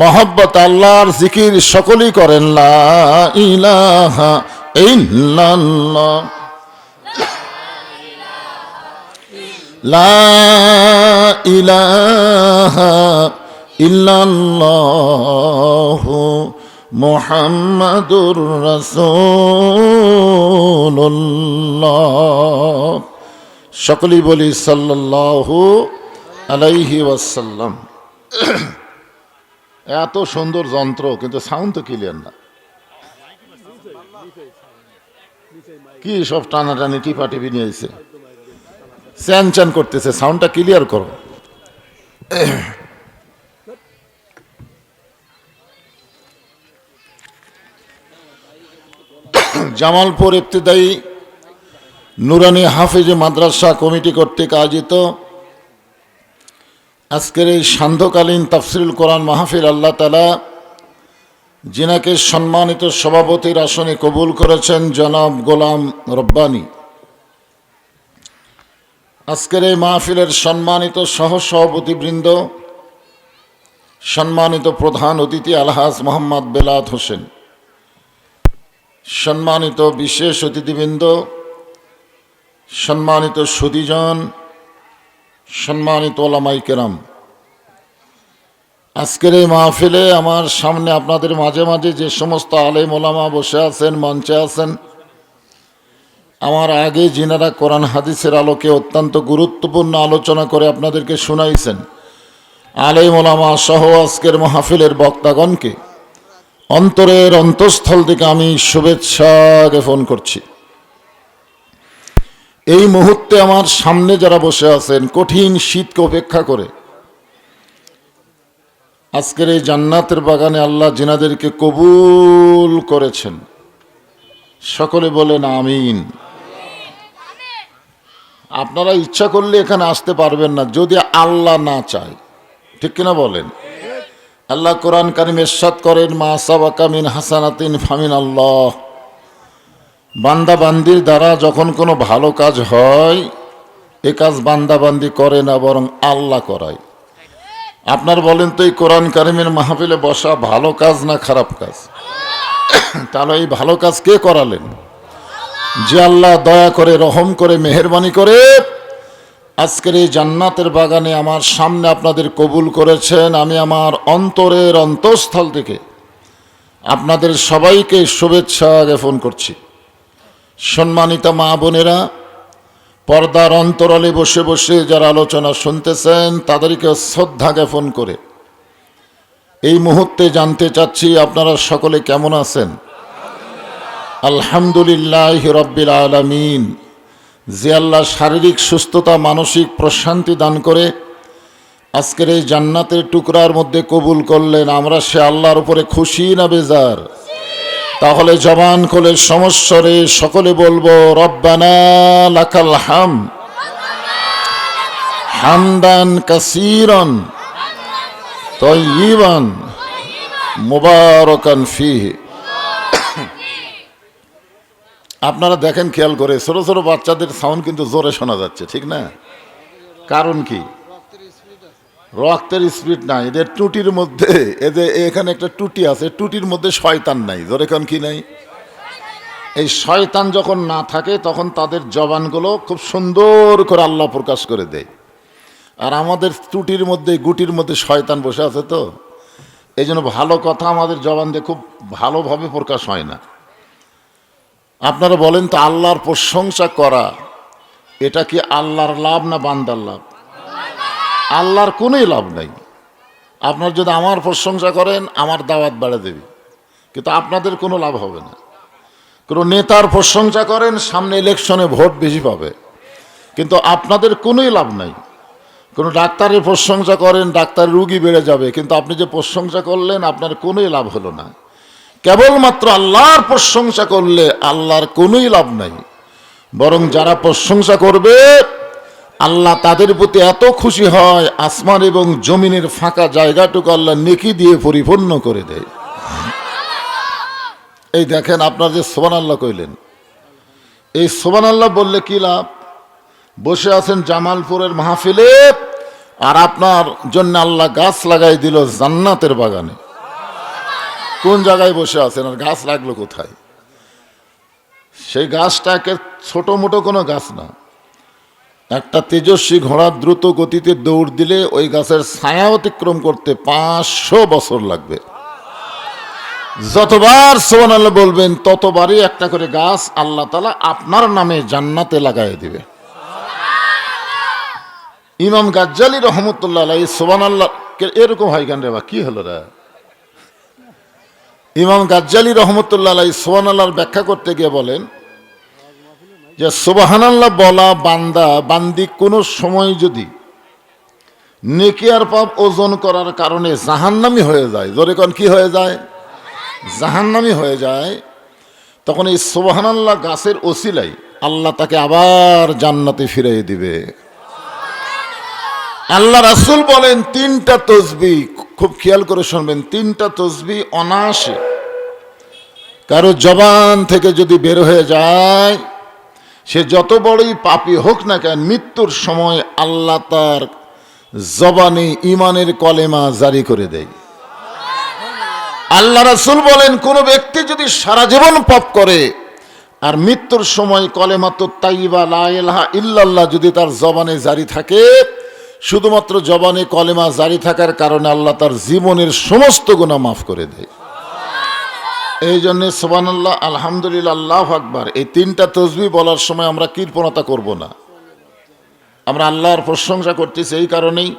মহব্বত আল্লাহর জিকির সকলেই করেন লা ইলাহা ইল্লাল্লাহ লা ইলাহা ইল্লাল্লাহ মুহাম্মাদুর রাসূলুল্লাহ। সকলেই বলি সাল্লাল্লাহু আলাইহি ওয়াসাল্লাম। এত সুন্দর যন্ত্র কিন্তু সাউন্ড তো ক্লিয়ার না, কি সব টানাটানি টিপাটিপি নিয়েছে, চ্যান চ্যান করতেছে, সাউন্ডটা ক্লিয়ার করো। জামালপুর ইবতিদায়ী নুরানি হাফিজ মাদ্রাসা কমিটি কর্তৃক আয়োজিত আজকের এই সান্ধ্যকালীন তাফসিরুল কোরআন মাহফিল আল্লাহ তাআলা যিনাকে সম্মানিত সভাপতির আসনে কবুল করেছেন জনাব গোলাম রব্বানী, আজকের এই মাহফিলের সম্মানিত সহসভাপতিবৃন্দ, সম্মানিত প্রধান অতিথি আলহাজ মোহাম্মদ বেলাত হোসেন, সম্মানিত বিশেষ অতিথিবৃন্দ, সম্মানিত সুধীজন, সম্মানিত ওলামায়ে কেরাম, আজকের এই মাহফিলে আমার সামনে আপনাদের মাঝে মাঝে যে সমস্ত আলেম ওলামা বসে আছেন, মঞ্চে আছেন, আমার আগে যিনারা কোরআন হাদিসের আলোকে অত্যন্ত গুরুত্বপূর্ণ আলোচনা করে আপনাদেরকে শোনাইছেন, আলেম ওলামা সহ আজকের মাহফিলের বক্তাগণকে অন্তরের অন্তঃস্থল থেকে আমি শুভেচ্ছা জ্ঞাপন করছি। এই মুহূর্তে আমার সামনে যারা বসে আছেন, কঠিন শীতকে উপেক্ষা করে আজকের এই জান্নাতের বাগানে আল্লাহ যিনাদেরকে কবুল করেছেন, সকলে বলেন আমিন। আপনারা ইচ্ছা করলে এখানে আসতে পারবেন না যদি আল্লাহ না চায়, ঠিক কিনা বলেন? আল্লাহ কোরআন কারীমে ইরশাদ করেন, মা সাবাকা মিন হাসানাতিন ফামিন আল্লাহ। বান্দা বান্দির দ্বারা যখন কোনো ভালো কাজ হয়, এ কাজ বান্দা বান্দি করে না, বরং আল্লাহ করায়। আপনার বলেন তো, এই কোরআন কারীমের মাহফিলে বসা ভালো কাজ না খারাপ কাজ? তাহলে এই ভালো কাজ কে করালেন? যে আল্লাহ দয়া করে, রহম করে, মেহেরবানি করে আজকের এই জান্নাতের বাগানে আমার সামনে আপনাদের কবুল করেছেন। আমি আমার অন্তরের অন্তঃস্থল থেকে আপনাদের সবাইকে শুভেচ্ছা জ্ঞাপন করছি। সম্মানিত মা বোনেরা, পর্দার অন্তরালে বসে বসে যারা আলোচনা শুনতেছেন, তাদেরকে শ্রদ্ধা জ্ঞাপন করে এই মুহূর্তে জানতে চাচ্ছি আপনারা সকলে কেমন আছেন? আলহামদুলিল্লাহ রাব্বিল আলামিন। যে আল্লাহ শারীরিক সুস্থতা, মানসিক প্রশান্তি দান করে আজকের এই জান্নাতের টুকরার মধ্যে কবুল করলেন, আমরা সে আল্লাহর উপরে খুশি না বেজার? তাহলে জবান খুলে সমস্বরে সকলে বলবো, রব্বানা লাকাল হামদ হামদান কাসীরান তাইয়িবান মুবারাকান ফীহি। আপনারা দেখেন, খেয়াল করে, ছোট ছোট বাচ্চাদের সাউন্ড কিন্তু জোরে শোনা যাচ্ছে, ঠিক না? কারণ কি? রক্তের স্পিড নাই এদের। টুটির মধ্যে, এদের এখানে একটা টুটি আছে, টুটির মধ্যে শয়তান নাই। জোরে কোন কি নাই? এই শয়তান যখন না থাকে তখন তাদের জবানগুলো খুব সুন্দর করে আল্লাহ প্রকাশ করে দেয়। আর আমাদের টুটির মধ্যে, গুটির মধ্যে শয়তান বসে আছে, তো এই জন্য ভালো কথা আমাদের জবান দিয়ে খুব ভালোভাবে প্রকাশ হয় না। আপনারা বলেন তো, আল্লাহর প্রশংসা করা এটা কি আল্লাহর লাভ না বান্দার লাভ? আল্লাহর কোনোই লাভ নাই। আপনার যদি আমার প্রশংসা করেন, আমার দাওয়াত বাড়ে দেবে, কিন্তু আপনাদের কোনো লাভ হবে না। কোনো নেতার প্রশংসা করেন, সামনে ইলেকশনে ভোট বেশি পাবে, কিন্তু আপনাদের কোনোই লাভ নাই। কোনো ডাক্তারের প্রশংসা করেন, ডাক্তার রুগী বেড়ে যাবে, কিন্তু আপনি যে প্রশংসা করলেন আপনার কোনোই লাভ হলো না। কেবলমাত্র আল্লাহর প্রশংসা করলে আল্লাহর কোনোই লাভ নাই, বরং যারা প্রশংসা করবে আল্লাহ তাদের প্রতি এত খুশি হয়, আসমান এবং জমিনের ফাঁকা জায়গাটুকু আল্লাহ নেকি দিয়ে পরিপূর্ণ করে দেয়। এই দেখেন, আপনার যে সুবহানাল্লাহ কইলেন, এই সুবহানাল্লাহ বললে কি লাভ? বসে আছেন জামালপুরের মাহফিলে, আর আপনার জন্য আল্লাহ গাছ লাগাই দিল জান্নাতের বাগানে। কোন জায়গায় বসে আছেন আর গাছ লাগলো কোথায়? সেই গাছটাকে ছোট মোটো কোনো গাছ না, একটা তেজস্বী ঘোড়া দ্রুত গতিতে দৌড় দিলে ওই গাছের ছায়া অতিক্রম করতে 500 বছর লাগবে। যতবার সুবহানাল্লাহ বলবেন ততবারই একটা করে গাছ আল্লাহ তাআলা আপনার নামে জান্নাতে লাগাই দিবে। ইমাম গাজ্জালী রহমতুল্লাহ আলাইহি সুবহানাল্লাহ এরকম হয় কেন রে বা, কি হলো রে? ইমাম গাজ্জালী রহমতুল্লাহ আলাইহি সুবহানাল্লাহর ব্যাখ্যা করতে গিয়ে বলেন যে সুবহানাল্লাহ বলা বান্দা বান্দি কোনো সময় যদি নেকি আর পাপ ওজন করার কারণে জাহান্নামী হয়ে যায়, জোরে কোন কি হয়ে যায়? জাহান্নামী হয়ে যায়, তখন এই সুবহানাল্লাহ গাছের ওসিলাই আল্লাহ তাকে আবার জান্নাতে ফিরিয়ে দিবে। আল্লাহ রাসূল বলেন 3টা তসবিহ, খুব খেয়াল করে শুনবেন, 3টা তসবিহ অনায়াসে কারো জবান থেকে যদি বের হয়ে যায়, সে যত বড়ই পাপী হোক না কেন, মৃত্যুর সময় আল্লাহ তার জবানে ঈমানের কলেমা জারি করে দেয়। আল্লাহ রাসূল বলেন, কোন ব্যক্তি যদি সারা জীবন পাপ করে আর মৃত্যুর সময় কলেমাতুত তাইয়্যিবা লা ইলাহা ইল্লাল্লাহ যদি তার জবানে জারি থাকে, শুধুমাত্র জবানে কলেমা জারি থাকার কারণে আল্লাহ তার জীবনের সমস্ত গুনাহ মাফ করে দেয়। এই জন্য সুবহানাল্লাহ, আলহামদুলিল্লাহ, আল্লাহু আকবার, এই তিনটা তাসবিহ বলার সময় আমরা কৃপণতা করব না। আমরা আল্লাহর প্রশংসা করতেছি এই কারণেই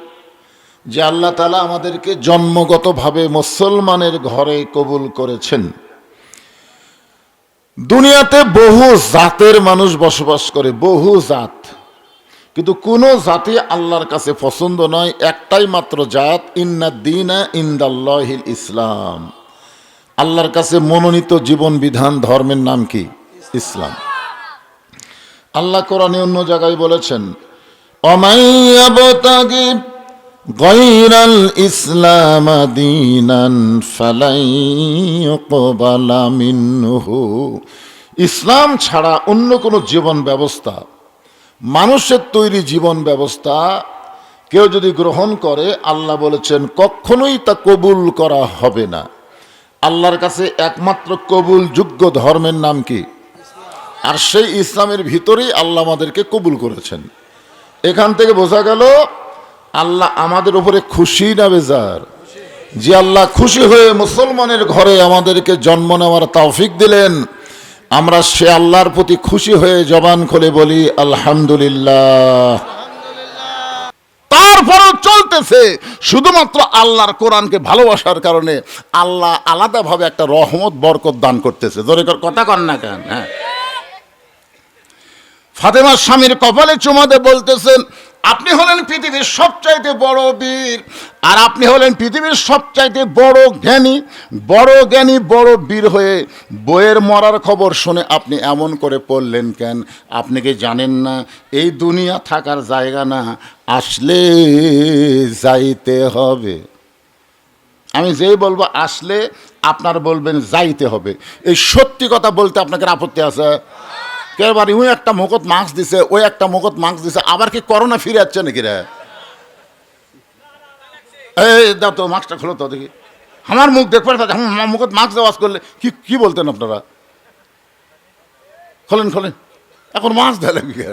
যে আল্লাহ তাআলা আমাদেরকে জন্মগতভাবে মুসলমানের ঘরে কবুল করেছেন। দুনিয়াতে বহু জাতের মানুষ বসবাস করে, বহু জাত, কিন্তু কোন জাতি আল্লাহর কাছে পছন্দ নয়, একটাই মাত্র জাত, ইন্নাদ দীনা ইনদাল্লাহিল ইসলাম। আল্লাহর কাছে মনোনীত জীবন বিধান ধর্মের নাম কি? ইসলাম। আল্লাহ কোরআনে অন্য জায়গায় বলেছেন, ওমান ইয়াবতাগি গায়রাল ইসলাম দীনান ফালাই ইউকবালা মিনহু। ইসলাম ছাড়া অন্য কোনো জীবন ব্যবস্থা, মানুষের তৈরি জীবন ব্যবস্থা কেউ যদি গ্রহণ করে, আল্লাহ বলেছেন কখনোই তা কবুল করা হবে না। আল্লাহর কাছে একমাত্র কবুল যোগ্য ধর্মের নাম কি? আর সেই ইসলামের ভিতরেই আল্লাহ আমাদেরকে কবুল করেছেন। এখান থেকে বোঝা গেল আল্লাহ আমাদের উপরে খুশি না বেজার? যে আল্লাহ খুশি হয়ে মুসলমানের ঘরে আমাদেরকে জন্ম নেওয়ার তৌফিক দিলেন, আমরা সে আল্লাহর প্রতি খুশি হয়ে জবান খুলে বলি আলহামদুলিল্লাহ। তারপরও চলতেছে শুধুমাত্র আল্লাহর কোরআনকে ভালোবাসার কারণে আল্লাহ আলাদাভাবে একটা রহমত বরকত দান করতেছে। জোরে কথা কন না কেন? হ্যাঁ, ফাতেমার স্বামীর কপালে চুমা দিয়ে বলতেছেন, আপনি হলেন পৃথিবীর সবচাইতে বড় বীর, আর আপনি হলেন পৃথিবীর সবচাইতে বড় জ্ঞানী। বড় বীর হয়ে বইয়ের মরার খবর শুনে আপনি এমন করে পড়লেন কেন? আপনি কি জানেন না এই দুনিয়া থাকার জায়গা না, আসলে যাইতে হবে। আমি যেই বলবো আসলে, আপনার বলবেন যাইতে হবে। এই সত্যি কথা বলতে আপনাকে আপত্তি আছে? কেবারে ওই একটা মুখত মাস্ক দিছে, ওই একটা মুখত মাস্ক দিছে, আবার কি করোনা ফিরে যাচ্ছে নাকি রে? এই দাও তো মাস্কটা খোলো তো দেখি, আমার মুখ দেখবার আমার মুখত মাস্ক দেওয়াজ করলে কি কি বলতেন আপনারা? খোলেন এখন মাস্ক দেয় কি?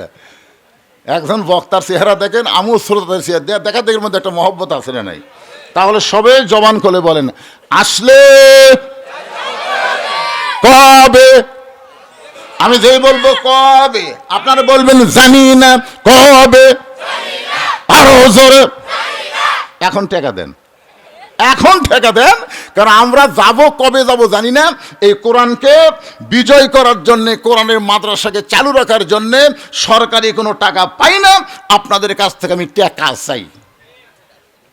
একজন বক্তার চেহারা দেখেন, আমিও শ্রোতাদের চেহারা দেখা দেখের মধ্যে একটা মহব্বত আছে না নাই? তাহলে সবে জবান খুলে বলেন আসলে কবে। আমি যেই বলবো কবে, আপনারা বলবেন জানি না। কবে? আরো জোরে। এখন টাকা দেন, কারণ আমরা যাব, কবে যাব জানি না। এই কোরআনকে বিজয় করার জন্য, কোরআনের মাদ্রাসাকে চালু রাখার জন্য সরকারি কোনো টাকা পাই না। আপনাদের কাছ থেকে আমি টাকা চাই।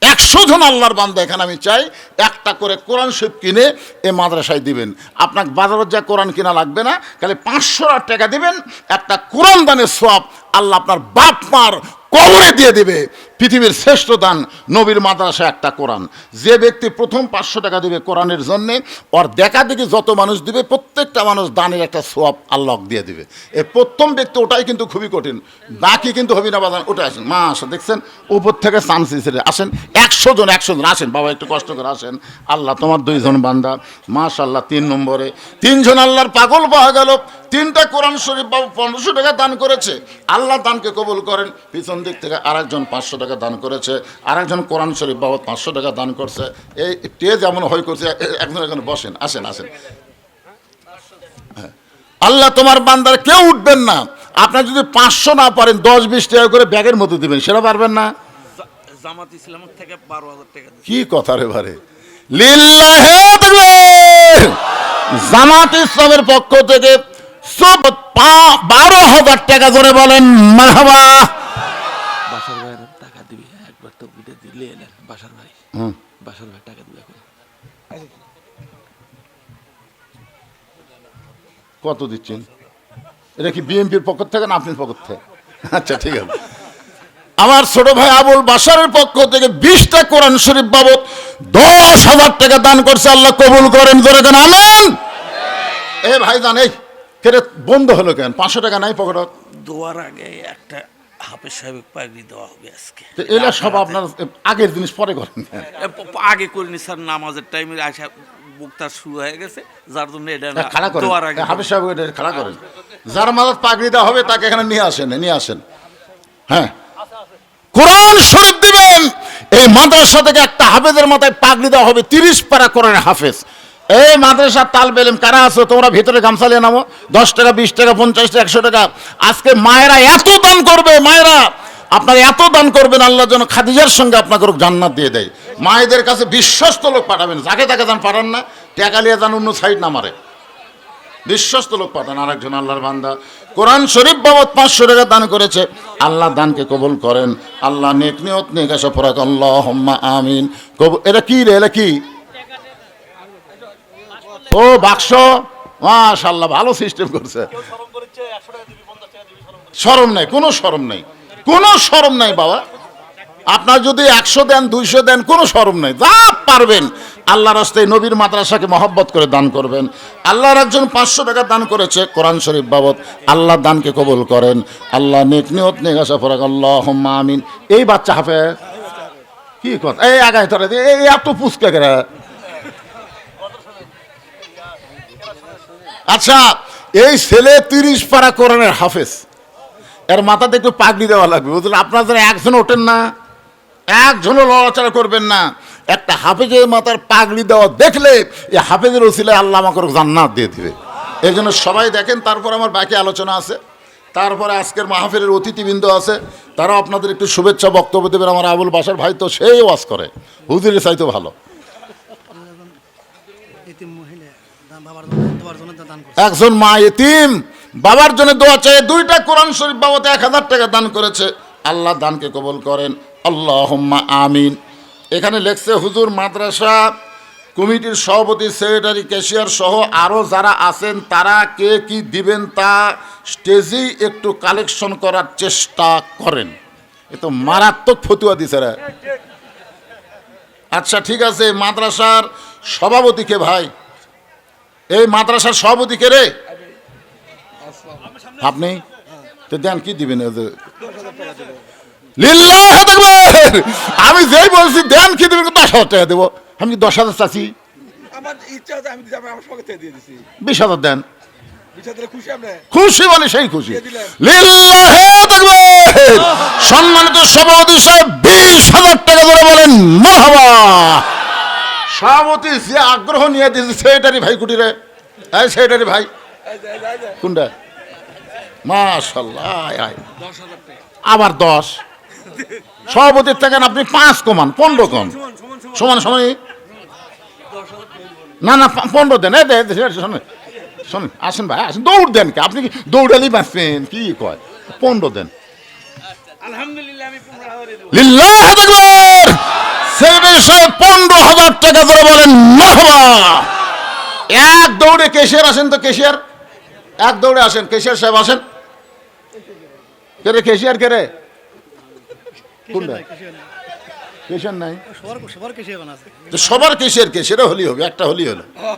100 জন আল্লাহর বান্দা এখানে আমি চাই একটা করে কোরআন শরীফ কিনে এই মাদ্রাসায় দিবেন। আপনার বাজারে যা কোরআন কিনা লাগবে না, খালি 500 টাকা দিবেন, একটা কোরআন দানের সওয়াব আল্লাহ আপনার বাপ মার কবরে দিয়ে দিবে। পৃথিবীর শ্রেষ্ঠ দান নবীর মাদ্রাসা একটা কোরআন। যে ব্যক্তি প্রথম 500 টাকা দিবে কোরআনের জন্যে, ওর দেখা দেখি যত মানুষ দিবে প্রত্যেকটা মানুষ দানের একটা সওয়াব আল্লাহ দিয়ে দিবে। এই প্রথম ব্যক্তি, ওটাই কিন্তু খুবই কঠিন, বাকি কিন্তু হবে না বাজান। ওটা আসেন মা, আসেন, দেখছেন উপর থেকে চান্স দিয়েছে, আসেন 100 জন আসেন বাবা, একটু কষ্ট করে আসেন। আল্লাহ তোমার 2 জন বান্দা মাশাআল্লাহ 3 নম্বরে 3 জন আল্লাহর পাগল পাওয়া গেল। 3টা কোরআন শরীফ বাবু 1500 টাকা দান করেছে, আল্লাহ দানকে কবুল করেন। পিছন দিক থেকে আরেকজন 500 টাকা দান করেছে, আরেকজন কোরআন শরীফ বাবু 500 টাকা দান করছে। এই টেজ এমন হয়ে করছে, একজন এখানে বসেন, আসেন। আল্লাহ তোমার বান্দার কেউ উঠবেন না। আপনার যদি 500 না পারেন 10-20 টাকা করে ব্যাগের মতো দিবেন, সেটা পারবেন না? জামাত ইসলাম থেকে 12,000 টাকা। কি কথা রে ভারে, লিল্লাহে তাকবীর। জামাত ইসলামের পক্ষ থেকে 12,000 টাকা ধরে বলেন মারহাবা। বাসার ভাইয়ের টাকা দিবি, একবার তো বিদে দিলে এলেন বাসার ভাই। বাসার ভাই টাকা দিবে এখন। কত দিচ্ছেন? এটা কি বিএনপির পক্ষ থেকে না আপনার পক্ষ থেকে? আচ্ছা ঠিক আছে। আমার ছোট ভাই আবুল বাশারের পক্ষ থেকে 20টা কোরআন শরীফ বাবদ 10,000 টাকা দান করছে, আল্লাহ কবুল করেন, জোরে দেন আমিন। এ ভাই জান, এই কেটে বন্ধ হলো কেন? 500 টাকা নাই পকেট? দোয়ার আগে একটা হাফেজ সাহেব পাগড়ি দেওয়া হবে আজকে। তো এলা সব আপনার আগের জিনিস পরে করেন। আগে করিনি স্যার, নামাজের টাইমে আসা বুকটা শুরু হয়ে গেছে, যার জন্য এটা না, খাড়া করেন, দোয়ার আগে হাফেজ সাহেব এটা খাড়া করেন। যার মাথায় পাগড়ি দেওয়া হবে তাকে এখানে নিয়ে আসেন, নিয়ে আসেন। হ্যাঁ, কোরআন শরীফ দিবেন। এই মাদ্রাসা থেকে একটা হাফেজের মাথায় পাগড়ি দেওয়া হবে, 30 পারা কোরআনের হাফেজ। এই মাদ্রাসার তালবে ইলম কারা আছো তোমরা ভিতরে গামছা নিয়ে নামো। 10 টাকা, 20 টাকা, 50 টাকা, 100 টাকা। আজকে মায়েরা এত দান করবে, মায়েরা আপনারা এত দান করবেন, আল্লাহ যেন খাদিজার সঙ্গে আপনাকে জান্নাত দিয়ে দেয়। মায়েদের কাছে বিশ্বস্ত লোক পাঠাবেন, যাকে তাকে দান পাঠান না, টাকা নিয়ে যান অন্য সাইড না মারে, বিশ্বস্ত লোক পাঠান। আরেকজন আল্লাহর বান্দা কোরআন শরীফ বাবদ 500 টাকা দান করেছে, আল্লাহ দানকে কবুল করেন। আল্লাহ নেক নিয়ত নেক আশা পরাক, আল্লাহুম্মা আমিন। এটা কি রে, এটা কি? ও বাক্স, মাশাআল্লাহ, ভালো সিস্টেম করছে। শরম নাই, কোনো শরম নাই, কোনো শরম নাই বাবা। আপনার যদি 100 দেন, 200 দেন, কোনো শরম নাই, যা পারবেন আল্লাহর রাস্তায় নবীর মাদ্রাসাকে মহব্বত করে দান করবেন। আল্লাহর একজন 500 টাকা দান করেছে কোরআন শরীফ বাবদ, আল্লাহ দানকে কবুল করেন। আল্লাহ নেক নিয়ত নেক আশা পরাক, আল্লাহুম্মা আমিন। এই বাচ্চা হাফেজ কি কথা, এই আগায় ধরে এই এত পুচকা করে। আচ্ছা, এই ছেলে 30 পারা কোরআনের হাফেজ, এর মাথাতে একটু পাগড়ি দেওয়া লাগবে, বুঝলেন? আপনার যারা একজন ওঠেন না, একজনও লড়াচড়া করবেন না। একটা হাফেজের মাথার পাগড়ি দেওয়া দেখলে এই হাফেজের ওসিলায় আল্লাহ আমাকে জান্নাত দিয়ে দিবে। এই জন্য সবাই দেখেন। তারপর আমার বাকি আলোচনা আছে, তারপরে আজকের মাহফিলের অতিথিবৃন্দ আছে, তারাও আপনাদের একটু শুভেচ্ছা বক্তব্য দেবেন। আমার আবুল বাসার ভাই তো সেই ওয়াজ করে, হুজুরের চাইতে ভালো। এতিম মহিলা বাবার জন্য দোয়ার জন্য দান করছে। একজন মা এতিম, বাবার জন্য দোয়া চাই। 2টা কোরআন শরীফ বাবদ 1000 টাকা দান করেছে, আল্লাহ দানকে কবুল করেন, আল্লাহুম্মা আমিন। এখানে লেখছে হুজুর মাদ্রাসা কমিটির সভাপতি, সেক্রেটারি, ক্যাশিয়ার সহ আরও যারা আছেন তারা কে কি দিবেন তা স্টেজেই একটু কালেকশন করার চেষ্টা করেন। এ তো মারাত্মক ফতুয়া দিছে রে। আচ্ছা ঠিক আছে, মাদ্রাসার সভাপতি কে ভাই? এই মাদ্রাসার সভাপতি কে রে? আপনি তো দেন, কি দিবেন? লিল্লাহ তাকবীর। আমি যেই বলছি দেন কি দিবেন, 10,000 টাকা দেবো। আমি কি 10,000 চাচ্ছি? আমার ইচ্ছা আছে, আমি আমার সঙ্গে থেকে দিয়ে দিছি। 20,000 দেন। বিষয়টা খুশি আপনি? খুশি বলে সেই খুশি। দিয়ে দিলেন। লিল্লাহ তাকবীর। সম্মানিত সভাপতি সাহেব 20,000 টাকা ধরে বলেন মারহাবা। সভাপতি যে আগ্রহ নিয়ে দিয়েছে, সেক্রেটারি ভাই কুটিরে, এই সেক্রেটারি ভাই কোনটা? মাশাআল্লাহ, আয় আবার 10। সভাপতির থাকেন আপনি 5 কমান, 15 কম, সমান সমান। না না 15 দেন। শোনেন, আসেন ভাই, আসেন, দৌড় দেন কে? আপনি কি দৌড়ালি বাঁচবেন? কি কয় 15 দেন। আলহামদুলিল্লাহ, আমি 15,000 দেব। লিল্লাহ তাকবীর। সেক্রেটারি সাহেব 15,000 টাকা ধরে বলেন মারহাবা। এক দৌড়ে কেশিয়ার আসেন তো, কেশিয়ার এক দৌড়ে আসেন, কেশিয়ার সাহেব আসেন। কে রে কেশিয়ার, কে রে? কোনটা? কেশিয়ার নাই, সবার কেশিয়া বানা আছে। তো সবার কেশিয়ার কে? সেটা হলেই হবে, একটা হলেই হলো।